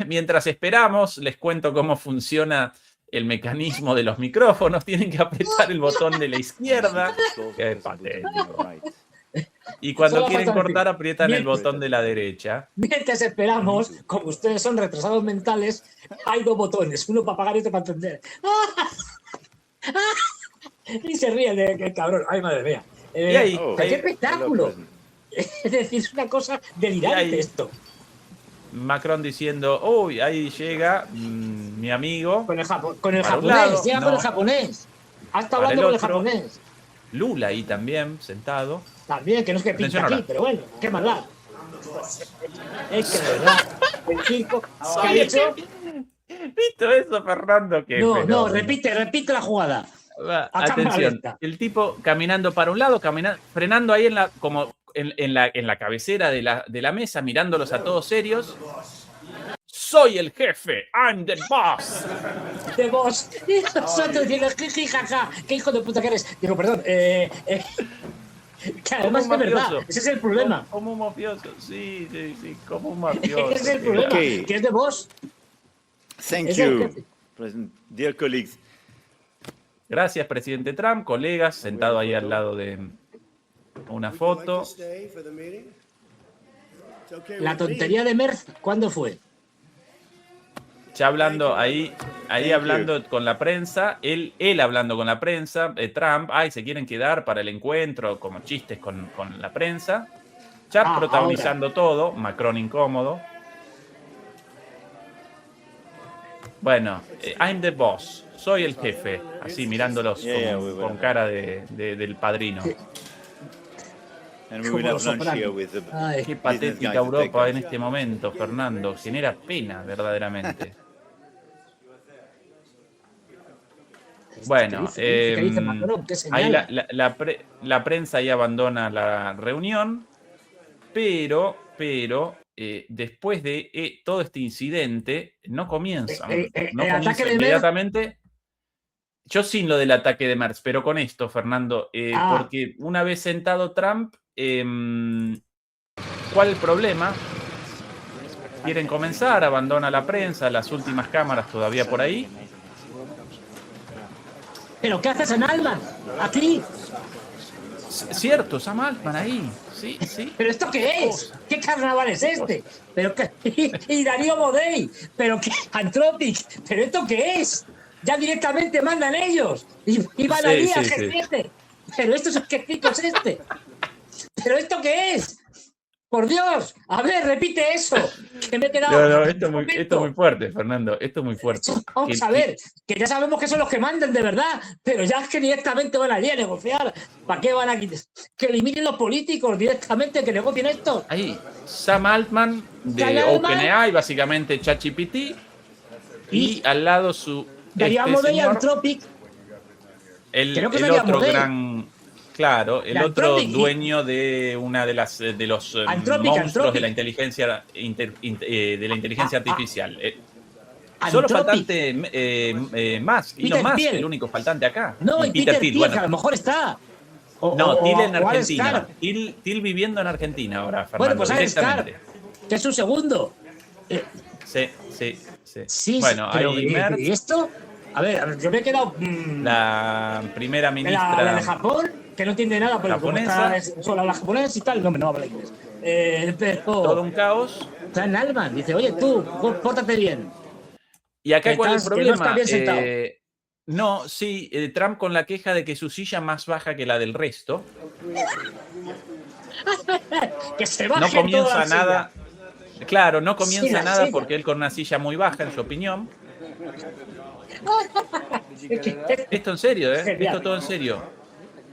Mientras esperamos, les cuento cómo funciona el mecanismo de los micrófonos. Tienen que apretar el botón de la izquierda. Qué patético. Y cuando quieren cortar, aprietan el botón de la derecha. Mientras esperamos, como ustedes son retrasados mentales, hay dos botones, uno para pagar y otro para entender. Y se ríe el cabrón. Ay, madre mía. ¡Qué espectáculo! Es decir, es una cosa delirante esto. Macron diciendo, uy, ahí llega mi amigo. Con el japonés, llega con el japonés. Ha estado hablando con el japonés. Lula ahí también, sentado. También, que no es que pinta aquí, pero bueno, qué maldad. Es que de verdad, el chico que ha hecho... ¿Visto eso, Fernando? No, repite la jugada. Atención, el tipo caminando para un lado, frenando ahí como en la cabecera de la mesa, mirándolos a todos serios. Soy el jefe, I'm the boss. The boss. Y nosotros diciendo, jaja, qué hijo de puta que eres. Digo, perdón, que además es verdad, ese es el problema. Como un mafioso, sí, como un mafioso. Ese es el problema, que es de boss. Thank you, dear colleagues. Gracias, presidente Trump, colegas, sentado ahí al lado de una foto. La tontería de Merz, ¿cuándo fue? Ya hablando ahí hablando con la prensa, él hablando con la prensa, Trump, se quieren quedar para el encuentro, como chistes con la prensa. Ya protagonizando ahora todo, Macron incómodo. Bueno, I'm the boss, soy el jefe, así mirándolos con cara del padrino. Qué patética Europa en este momento, Fernando. Genera pena, verdaderamente. Bueno, ahí la prensa ahí abandona la reunión, pero después de todo este incidente, no comienza. No comienza inmediatamente. Yo sin lo del ataque de Merz, pero con esto, Fernando, porque una vez sentado Trump, ¿cuál es el problema? Quieren comenzar, abandona la prensa, las últimas cámaras todavía por ahí. ¿Pero qué haces en Altman? ¿Aquí? Cierto, Sam Altman ahí. Sí. ¿Pero esto qué es? ¿Qué carnaval es este? ¿Pero qué? Y Darío Modei. ¿Pero qué? Anthropic. ¿Pero esto qué es? Ya directamente mandan ellos. Y van allí al G7. ¿Pero esto qué pico es este? ¿Pero esto qué es? Por Dios, a ver, repite eso. Que me he quedado. No, esto es muy fuerte, Fernando. Esto es muy fuerte. Vamos a ver, que ya sabemos que son los que mandan de verdad, pero ya es que directamente van allí a negociar. ¿Para qué van aquí? Que eliminen los políticos directamente, que negocien esto. Ahí, Sam Altman de OpenAI, básicamente ChatGPT, y al lado su Daría Amodei y Anthropic. El otro gran... Claro, el otro dueño de una de los monstruos de la inteligencia artificial. Solo faltante más, Elon Musk, el único faltante acá. No, y Peter Thiel, bueno, que a lo mejor está. Thiel en Argentina. Thiel viviendo en Argentina ahora, Fernando. Bueno, pues directamente. Que es un segundo. Sí. Bueno, hay Merz. ¿Y esto? A ver, yo me he quedado... la primera ministra... La de Japón, que no entiende nada, porque japonesa. Solo la japonesa y tal, no habla inglés. Pero, todo un caos. Está en Alman, dice, oye, tú, pórtate bien. Y acá, ¿cuál es el problema? No está bien sentado. No, sí, Trump con la queja de que su silla más baja que la del resto. Que se baje. No comienza toda nada. Claro, no comienza Sí, nada silla. porque él con una silla muy baja, en su opinión. Esto en serio, ¿eh? Genial. Esto todo en serio.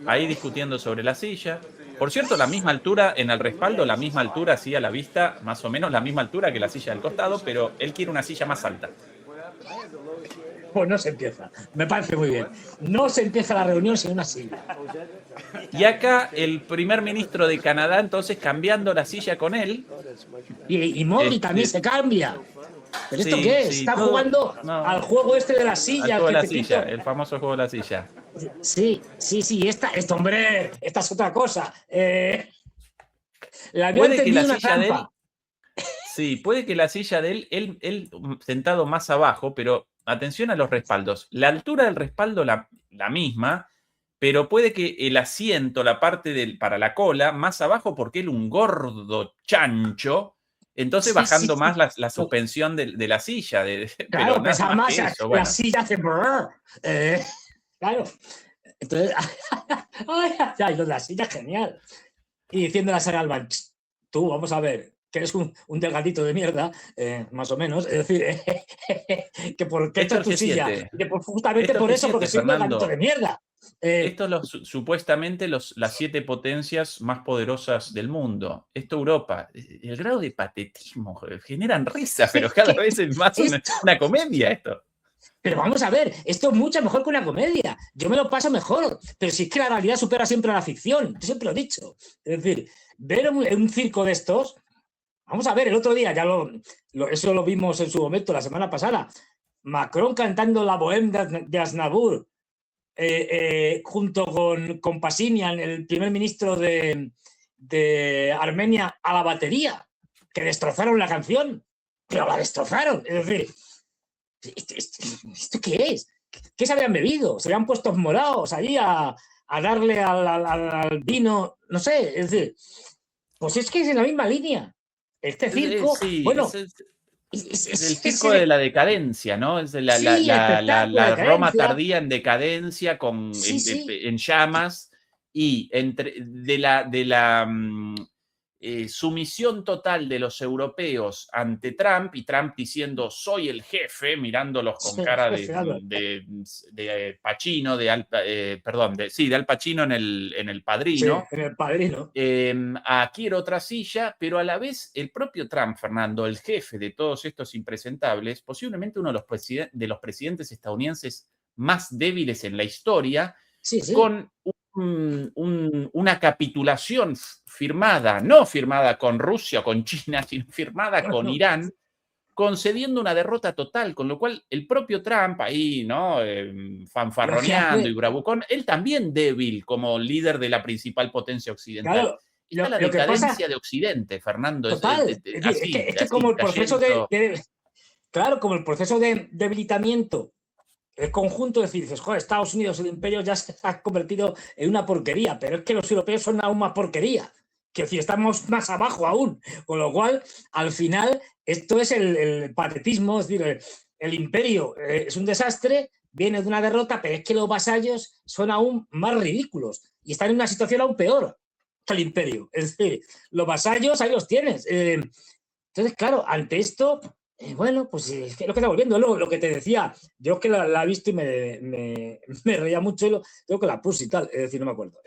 Ahí discutiendo sobre la silla. Por cierto, la misma altura en el respaldo, la misma altura, así a la vista, más o menos la misma altura que la silla del costado, pero él quiere una silla más alta. Pues no se empieza. Me parece muy bien. No se empieza la reunión sin una silla. Y acá el primer ministro de Canadá, entonces, cambiando la silla con él. Y Modi también se cambia. ¿Pero esto qué es? Está jugando al juego este de la silla. Al juego de la silla, el famoso juego de la silla. Sí. Esto, hombre, esta es otra cosa. La puede que la silla de él... Sí, puede que la silla de él sentado más abajo, pero atención a los respaldos. La altura del respaldo la misma, pero puede que el asiento, la parte para la cola, más abajo porque él un gordo chancho, entonces bajando más la suspensión de la silla. Claro, pero pesa más eso, la silla hace... claro. Entonces, la silla es genial. Y diciendo a Sara Alban, tú, vamos a ver, que eres un delgadito de mierda, más o menos, es decir, que por qué echas tu silla, justamente por eso, porque soy un delgadito de mierda. Esto supuestamente las 7 potencias más poderosas del mundo. Esto Europa. El grado de patetismo generan risa, pero cada vez es más una comedia esto. Pero vamos a ver, esto es mucho mejor que una comedia. Yo me lo paso mejor, pero si es que la realidad supera siempre a la ficción. Yo siempre lo he dicho. Es decir, ver un circo de estos... Vamos a ver, el otro día, eso lo vimos en su momento la semana pasada, Macron cantando la Bohème de Aznavour, junto con Pashinyan, el primer ministro de Armenia, a la batería, que destrozaron la canción, pero la destrozaron. Es decir, ¿esto qué es? ¿Qué se habían bebido? ¿Se habían puesto morados allí a darle al vino? No sé, es decir, pues es que es en la misma línea. Este circo, bueno... Es el circo de la decadencia, ¿no? Es la Roma tardía en decadencia, en llamas, y de la sumisión total de los europeos ante Trump, y Trump diciendo soy el jefe, mirándolos con cara de Pacino, de Al Pacino en El Padrino. Sí, en El Padrino. Quiero otra silla, pero a la vez el propio Trump, Fernando, el jefe de todos estos impresentables, posiblemente uno de los presidentes estadounidenses más débiles en la historia, con una capitulación firmada, no firmada con Rusia o con China, sino firmada con Irán, concediendo una derrota total, con lo cual el propio Trump ahí, ¿no? Fanfarroneando y bravucón, él también débil como líder de la principal potencia occidental. Claro, está la decadencia de Occidente, Fernando. Total, es que como el proceso claro, como el proceso de debilitamiento, el conjunto, es decir, dices, joder, Estados Unidos, el imperio ya se ha convertido en una porquería, pero es que los europeos son aún más porquería. Que decir, estamos más abajo aún. Con lo cual, al final, esto es el patetismo, es decir, el imperio es un desastre, viene de una derrota, pero es que los vasallos son aún más ridículos y están en una situación aún peor que el imperio. Es decir, los vasallos ahí los tienes. Entonces, claro, ante esto... bueno, pues es que lo que está volviendo, lo que te decía, yo que la he visto y me reía mucho, y creo que la puse y tal, es decir, no me acuerdo.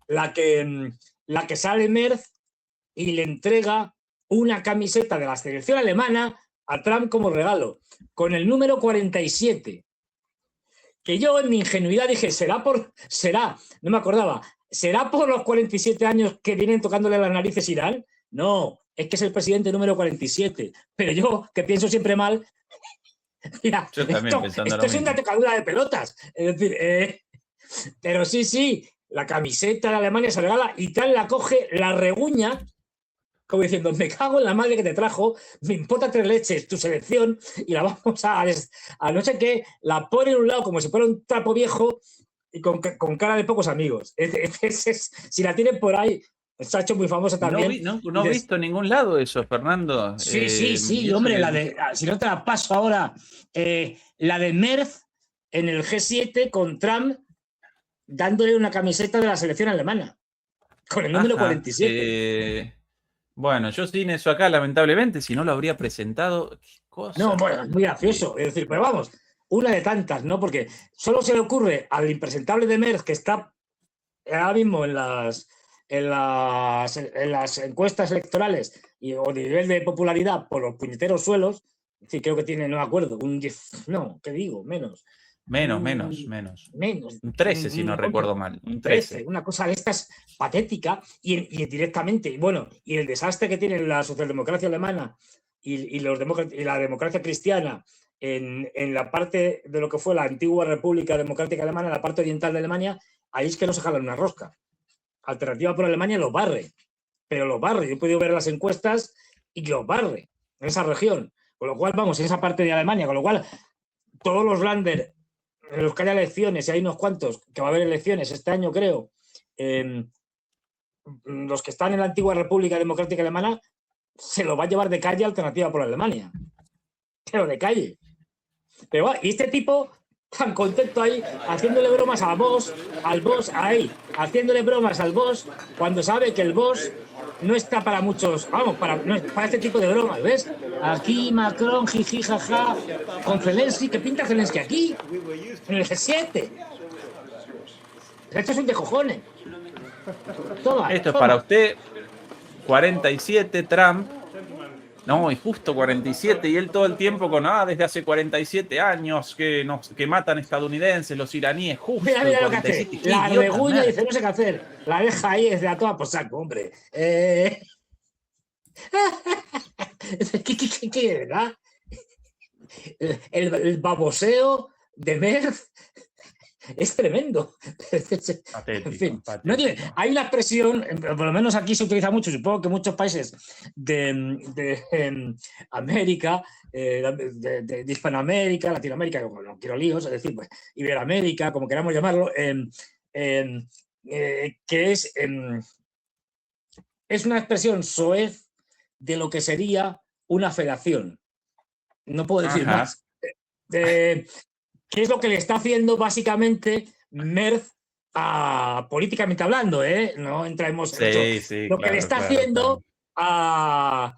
La que sale Merz y le entrega una camiseta de la selección alemana a Trump como regalo, con el número 47. que yo en mi ingenuidad dije, no me acordaba, ¿será por los 47 años que vienen tocándole las narices Irán? No, es que es el presidente número 47. Pero yo, que pienso siempre mal, mira, Yo también pensando esto lo es una mismo. tocadura de pelotas. Es decir, pero sí, la camiseta de Alemania se regala y tal la coge, la reguña, como diciendo, me cago en la madre que te trajo, me importa 3 leches tu selección y la vamos a no sé qué, la pone en un lado como si fuera un trapo viejo y con cara de pocos amigos. Si la tienen por ahí, se ha hecho muy famosa también. No he visto en ningún lado eso, Fernando. Sí, hombre, si no te la paso ahora, la de Merz en el G7 con Trump dándole una camiseta de la selección alemana, con el número 47. Bueno, yo sin eso acá, lamentablemente, si no lo habría presentado. ¿Qué cosa? No, bueno, es muy gracioso. Es decir, pero vamos, una de tantas, ¿no? Porque solo se le ocurre al impresentable de Merz, que está ahora mismo en las encuestas electorales o de nivel de popularidad por los puñeteros suelos, es decir, creo que tiene, no me acuerdo, un 10, no, ¿qué digo? Menos. Menos. Un 13, si no recuerdo mal. Un 13. Una cosa de estas patética y directamente, y el desastre que tiene la socialdemocracia alemana y la democracia cristiana en la parte de lo que fue la antigua República Democrática Alemana, en la parte oriental de Alemania, ahí es que no se jalan una rosca. Alternativa por Alemania los barre, pero los barre. Yo he podido ver las encuestas y los barre en esa región. Con lo cual, vamos, en esa parte de Alemania, con lo cual todos los Länder en los que haya elecciones, y hay unos cuantos que va a haber elecciones este año, creo, los que están en la antigua República Democrática Alemana, se lo va a llevar de calle Alternativa por Alemania. Pero de calle. Pero y este tipo tan contento ahí, haciéndole bromas al boss ahí, haciéndole bromas al boss, cuando sabe que el boss no está para muchos, para este tipo de bromas, ¿ves? Aquí Macron, jiji, jaja, con Zelensky, ¿qué pinta Zelensky aquí? En el G7. Esto es un de cojones. Toma, Esto es para usted, 47, Trump. No, y justo 47, y él todo el tiempo con, desde hace 47 años que matan estadounidenses, los iraníes, justo. Mira lo que hace, la reguña y dice, no sé qué hacer, la deja ahí desde a toda por saco, hombre. ¿Qué verdad? El baboseo de Merz es tremendo. Patético, en fin, patético. hay una expresión, por lo menos aquí se utiliza mucho, supongo que muchos países de América, de Hispanoamérica, Latinoamérica, no quiero líos, es decir, pues, Iberoamérica, como queramos llamarlo, que es una expresión soez de lo que sería una federación. No puedo decir más. ¿Qué es lo que le está haciendo básicamente Merz políticamente hablando? No entremos en eso. Lo que le está haciendo a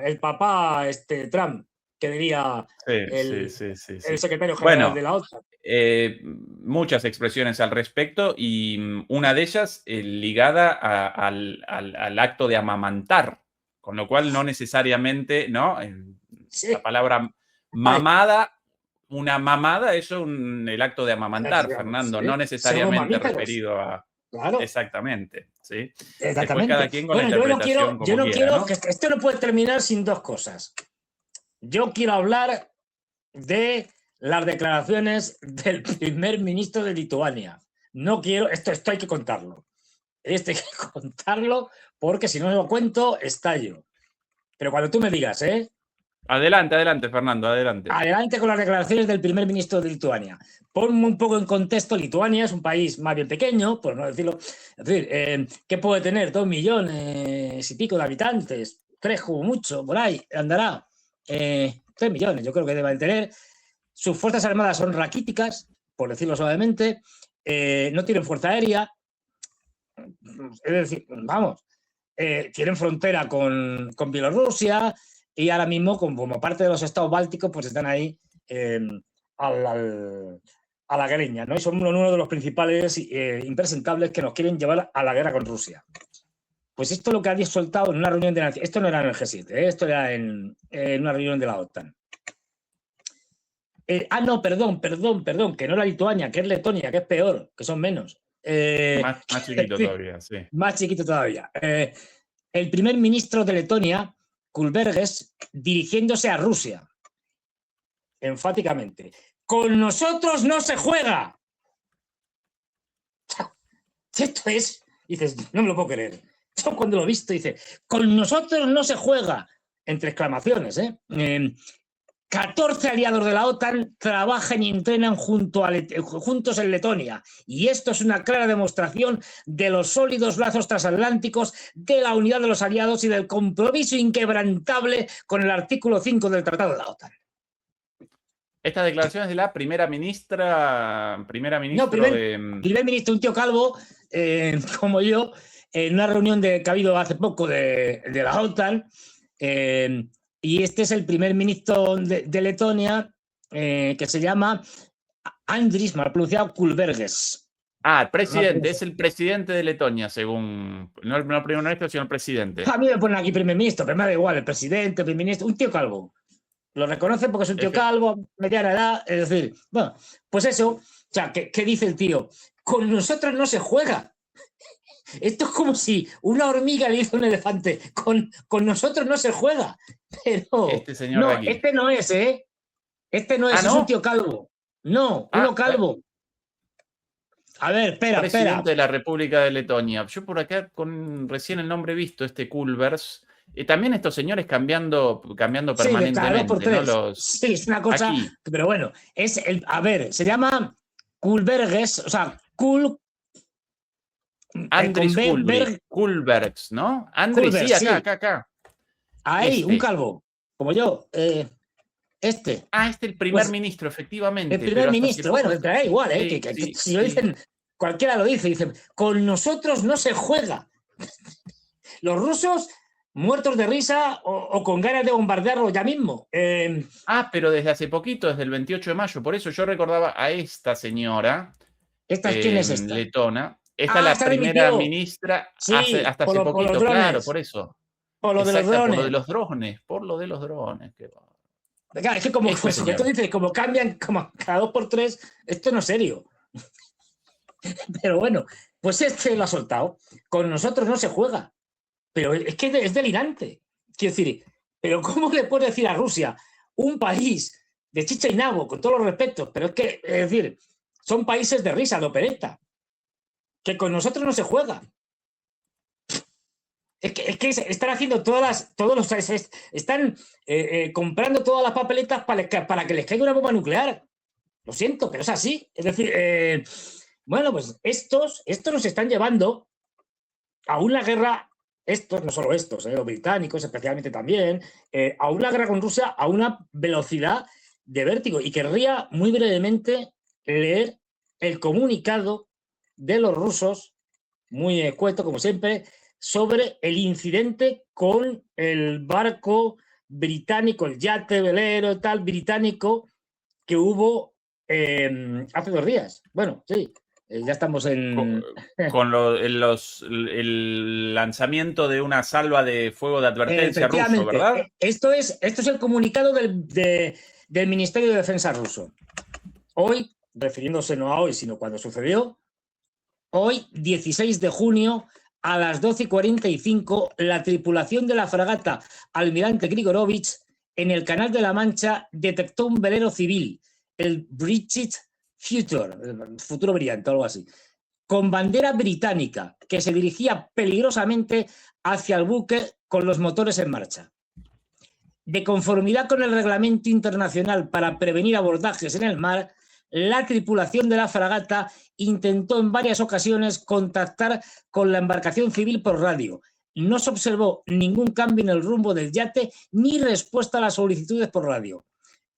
el papá Trump, que diría el secretario general de la OTAN. Muchas expresiones al respecto y una de ellas ligada al acto de amamantar, con lo cual no necesariamente, ¿no? La palabra mamada. Una mamada es el acto de amamantar, Fernando, no necesariamente referido a... Claro. Exactamente, ¿sí? Exactamente. Después cada quien con la interpretación yo no quiero ¿no? que esto no puede terminar sin dos cosas. Yo quiero hablar de las declaraciones del primer ministro de Lituania. No quiero, esto hay que contarlo. Esto hay que contarlo porque si no lo cuento, estallo. Pero cuando tú me digas, Adelante, Fernando, adelante. Adelante con las declaraciones del primer ministro de Lituania. Ponme un poco en contexto. Lituania es un país más bien pequeño, por no decirlo. Es decir, ¿qué puede tener? 2 millones y pico de habitantes. 3 como mucho, por ahí andará. 3 millones, yo creo que deben tener. Sus fuerzas armadas son raquíticas, por decirlo suavemente. No tienen fuerza aérea. Es decir, vamos, tienen frontera con Bielorrusia. Y ahora mismo, como parte de los estados bálticos, pues están ahí a la greña, ¿no? Y son uno de los principales impresentables que nos quieren llevar a la guerra con Rusia. Pues esto es lo que había soltado en una reunión de Naciones. Esto no era en el G7, esto era en una reunión de la OTAN. No, perdón, que no era Lituania, que es Letonia, que es peor, que son menos. Más chiquito todavía, sí. Más chiquito todavía. El primer ministro de Letonia, Kulberges, dirigiéndose a Rusia, enfáticamente. Con nosotros no se juega. Esto es, dices, no me lo puedo creer. Yo cuando lo he visto, dice, con nosotros no se juega, entre exclamaciones. 14 aliados de la OTAN trabajan y entrenan juntos en Letonia. Y esto es una clara demostración de los sólidos lazos transatlánticos, de la unidad de los aliados y del compromiso inquebrantable con el artículo 5 del Tratado de la OTAN. Estas declaraciones de la primer ministro, primer ministro, un tío calvo, como yo, en una reunión que ha habido hace poco de la OTAN, y este es el primer ministro de Letonia, que se llama Andris, mal pronunciado, Kulberges. El presidente, es el presidente de Letonia, según... No el primer ministro, sino el presidente. A mí me ponen aquí primer ministro, pero me da igual, el presidente, el primer ministro, un tío calvo. Lo reconocen porque es un tío calvo, mediana edad, es decir, bueno, pues eso, o sea, ¿qué dice el tío? Con nosotros no se juega. Esto es como si una hormiga le hizo a un elefante. Con nosotros no se juega. Pero este señor no, de aquí. Este no es, ¿eh? Este no es, ¿no? Es un tío calvo. No, uno calvo. A ver, espera. Presidente de la República de Letonia. Yo por acá, con recién el nombre visto, Kulberges. También estos señores cambiando permanentemente. ¿No? Sí, es una cosa. Aquí. Pero bueno, se llama Kulberges, o sea, Andris Kulberges, ¿no? Andris, sí, acá. Ahí, un calvo, como yo. Este el primer ministro, efectivamente. El primer ministro, bueno, da igual, si lo dicen, cualquiera lo dice, con nosotros no se juega. Los rusos muertos de risa o con ganas de bombardearlo ya mismo. Pero desde hace poquito, desde el 28 de mayo, por eso yo recordaba a esta señora. ¿Quién es esta? Letona. Esta es la primera ministra hasta hace poquito, claro, por eso. Por lo de los drones. Por lo de los drones. Claro, es que como tú dices, como cambian como cada 2 por 3, esto no es serio. Pero bueno, pues este lo ha soltado. Con nosotros no se juega. Pero es que es delirante. Quiero decir, pero ¿cómo le puedes decir a Rusia, un país de chicha y nabo, con todos los respetos, pero es que, es decir, son países de risa, de opereta, que con nosotros no se juega? Es que están haciendo están comprando todas las papeletas para que les caiga una bomba nuclear. Lo siento, pero es así. Es decir, bueno, pues estos nos están llevando a una guerra, no solo estos, los británicos especialmente también, a una guerra con Rusia a una velocidad de vértigo. Y querría muy brevemente leer el comunicado de los rusos, muy escueto como siempre, sobre el incidente con el barco británico, el yate velero tal británico que hubo hace 2 días. Bueno, sí, ya estamos en... Con el lanzamiento de una salva de fuego de advertencia ruso, ¿verdad? Esto es el comunicado del Ministerio de Defensa ruso. Hoy, refiriéndose no a hoy, sino cuando sucedió, hoy, 16 de junio, a las 12:45, la tripulación de la fragata Almirante Grigorovich en el Canal de la Mancha detectó un velero civil, el British Future, el futuro brillante, algo así, con bandera británica, que se dirigía peligrosamente hacia el buque con los motores en marcha. De conformidad con el Reglamento Internacional para prevenir abordajes en el mar, la tripulación de la fragata intentó en varias ocasiones contactar con la embarcación civil por radio. No se observó ningún cambio en el rumbo del yate ni respuesta a las solicitudes por radio.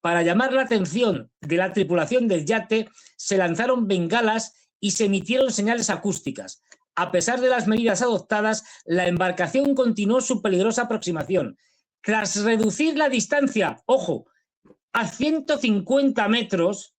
Para llamar la atención de la tripulación del yate, se lanzaron bengalas y se emitieron señales acústicas. A pesar de las medidas adoptadas, la embarcación continuó su peligrosa aproximación. Tras reducir la distancia, ojo, a 150 metros,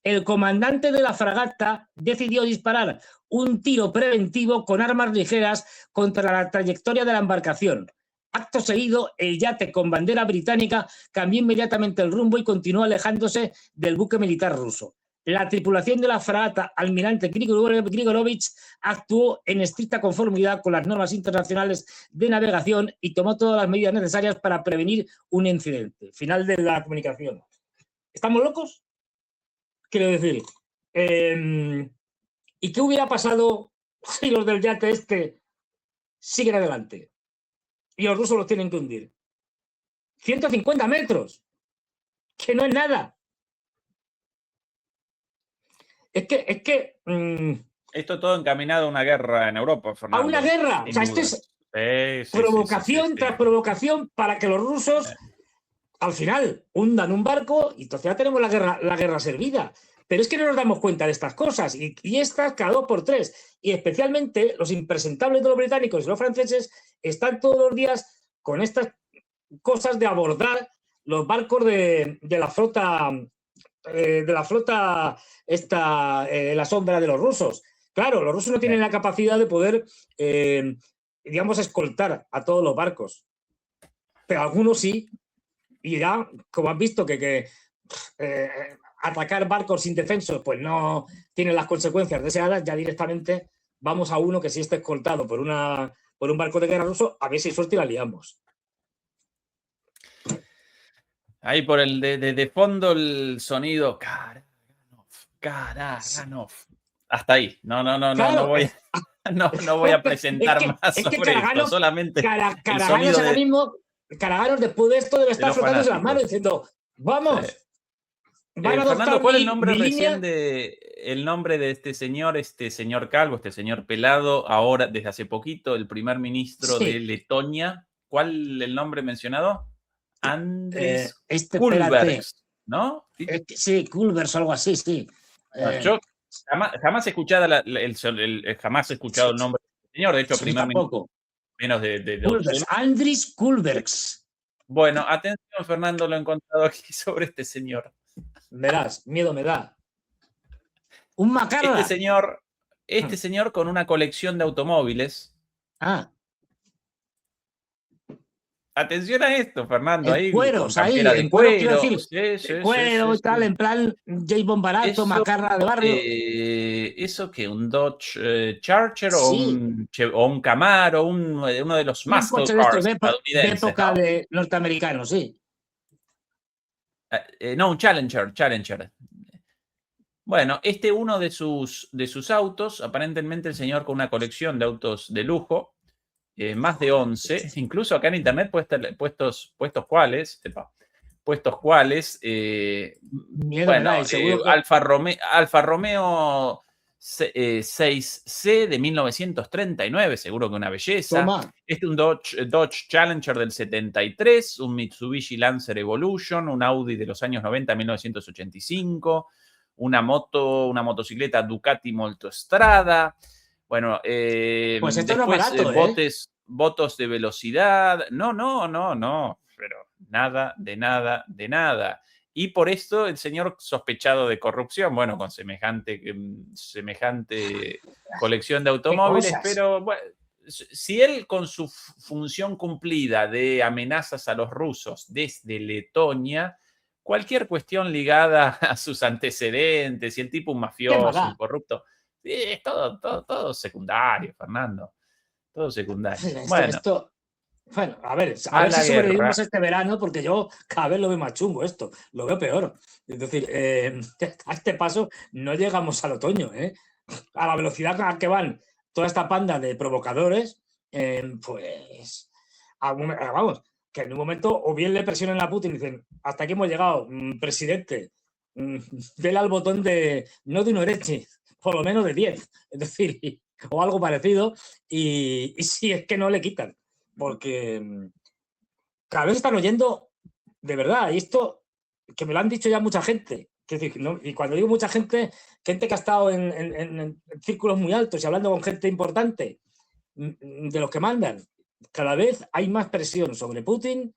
el comandante de la fragata decidió disparar un tiro preventivo con armas ligeras contra la trayectoria de la embarcación. Acto seguido, el yate con bandera británica cambió inmediatamente el rumbo y continuó alejándose del buque militar ruso. La tripulación de la fragata almirante Grigorovich actuó en estricta conformidad con las normas internacionales de navegación y tomó todas las medidas necesarias para prevenir un incidente. Final de la comunicación. ¿Estamos locos? Quiero decir, ¿y qué hubiera pasado si los del yate este siguen adelante y los rusos los tienen que hundir? 150 metros, que no es nada. Es que esto todo encaminado a una guerra en Europa, Fernando. A una guerra. O sea, esto es provocación tras provocación para que los rusos al final hundan un barco y entonces ya tenemos la guerra servida. Pero es que no nos damos cuenta de estas cosas y estas cada 2 por 3. Y especialmente los impresentables de los británicos y los franceses están todos los días con estas cosas de abordar los barcos de la flota la sombra de los rusos. Claro, los rusos no tienen la capacidad de poder, digamos, escoltar a todos los barcos. Pero algunos sí. Y ya, como han visto que atacar barcos indefensos pues no tiene las consecuencias deseadas, ya directamente vamos a uno que sí esté escoltado por un barco de guerra ruso, a ver si suerte y la liamos. Ahí por el de fondo el sonido. Karaganov. Hasta ahí. No voy a presentar más sobre esto. Solamente el sonido ahora mismo, Karaganov después de esto debe estar frotándose las manos diciendo, vamos. Fernando, ¿cuál es el nombre de este señor calvo, este señor pelado, ahora desde hace poquito el primer ministro de Letonia? ¿Cuál el nombre mencionado? Andris Kulbergs, ¿no? Sí, Kulbergs o algo así, sí. Yo jamás he escuchado jamás he escuchado el nombre del señor, de hecho, sí, primer ministro menos de Kulbergs, Andris Kulbergs. Bueno, atención, Fernando, lo he encontrado aquí sobre este señor. Verás, miedo me da. Un macarra. Este señor con una colección de automóviles. Atención a esto, Fernando. En cueros, en cuero, quiero decir, cuero y tal, en plan James Bond barato, macarra de barrio. ¿Eso qué? ¿Un Dodge Charger o un Camaro? Uno de los muscle cars de época de norteamericanos, sí. No, un Challenger. Bueno, uno de sus autos, aparentemente el señor con una colección de autos de lujo, más de 11, incluso acá en internet puestos cuáles, Alfa Romeo 6C de 1939, seguro que una belleza. Un Dodge Challenger del 73, un Mitsubishi Lancer Evolution, un Audi de los años 90, 1985, una motocicleta Ducati Multistrada. Bueno, pues esto después, no es barato, votos de velocidad. No, pero nada. Y por esto el señor sospechado de corrupción, bueno, con semejante colección de automóviles, pero bueno, si él con su función cumplida de amenazas a los rusos desde Letonia, cualquier cuestión ligada a sus antecedentes, si el tipo un mafioso, un corrupto, es todo secundario, Fernando. Todo secundario. Bueno, a ver si sobrevivimos este verano, porque yo cada vez lo veo más chungo esto, lo veo peor. Es decir, a este paso no llegamos al otoño, a la velocidad a la que van toda esta panda de provocadores, pues vamos, que en un momento o bien le presionan a Putin y dicen, hasta aquí hemos llegado, presidente, dele al botón no de un oreche, por lo menos de 10, es decir, o algo parecido, y si es que no le quitan. Porque cada vez están oyendo, de verdad, y esto que me lo han dicho ya mucha gente, y cuando digo mucha gente que ha estado en círculos muy altos y hablando con gente importante, de los que mandan, cada vez hay más presión sobre Putin,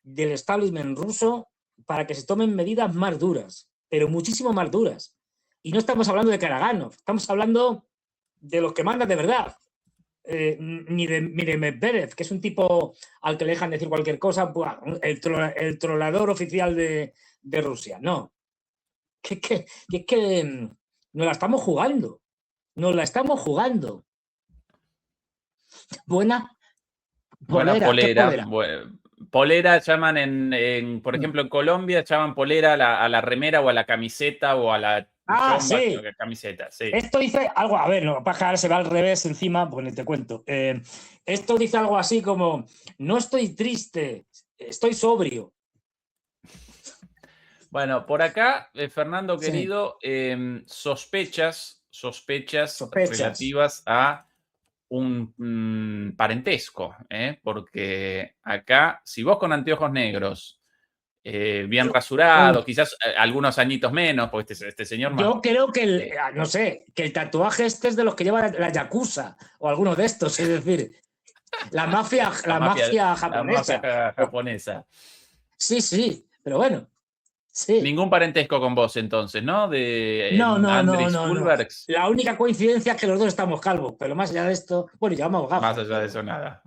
del establishment ruso, para que se tomen medidas más duras, pero muchísimo más duras. Y no estamos hablando de Karaganov, estamos hablando de los que mandan de verdad. ni de Medvedev, que es un tipo al que le dejan decir cualquier cosa, el trolador oficial de Rusia. No. Que nos la estamos jugando. Nos la estamos jugando. Buena polera. Polera llaman por ejemplo, en Colombia llaman polera a la remera o a la camiseta o a la chomba, sí. Camiseta, sí. Esto dice algo, a ver, no, para se va al revés encima, pues ni te cuento. Esto dice algo así como, no estoy triste, estoy sobrio. Bueno, por acá, Fernando querido, sospechas relativas a un parentesco, porque acá, si vos con anteojos negros, bien rasurado, quizás algunos añitos menos, porque este señor... Yo creo que, no sé, que el tatuaje es de los que lleva la Yakuza, o alguno de estos, es decir, la mafia japonesa. La mafia japonesa. Sí, pero bueno. Sí. Ningún parentesco con vos, entonces, ¿no? No. La única coincidencia es que los dos estamos calvos, pero más allá de esto, bueno, llevamos gafas. Más allá de eso, nada.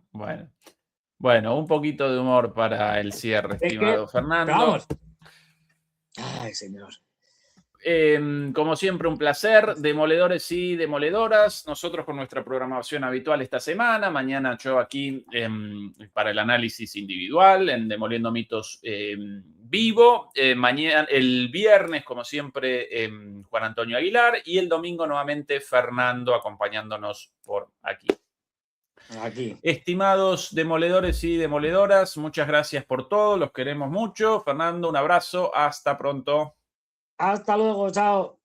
Bueno, un poquito de humor para el cierre, estimado Fernando. Vamos. Ay, señor. Como siempre, un placer. Demoledores y demoledoras. Nosotros con nuestra programación habitual esta semana. Mañana yo aquí para el análisis individual en Demoliendo Mitos vivo. Mañana, el viernes, como siempre, Juan Antonio Aguilar. Y el domingo nuevamente Fernando acompañándonos por aquí. Estimados demoledores y demoledoras, muchas gracias por todo. Los queremos mucho. Fernando, un abrazo. Hasta pronto. Hasta luego, chao.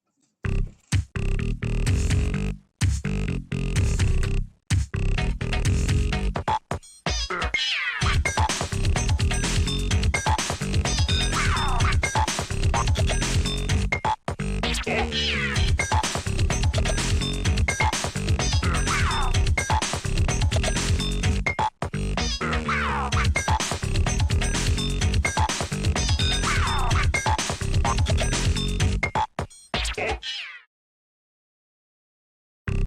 Okay.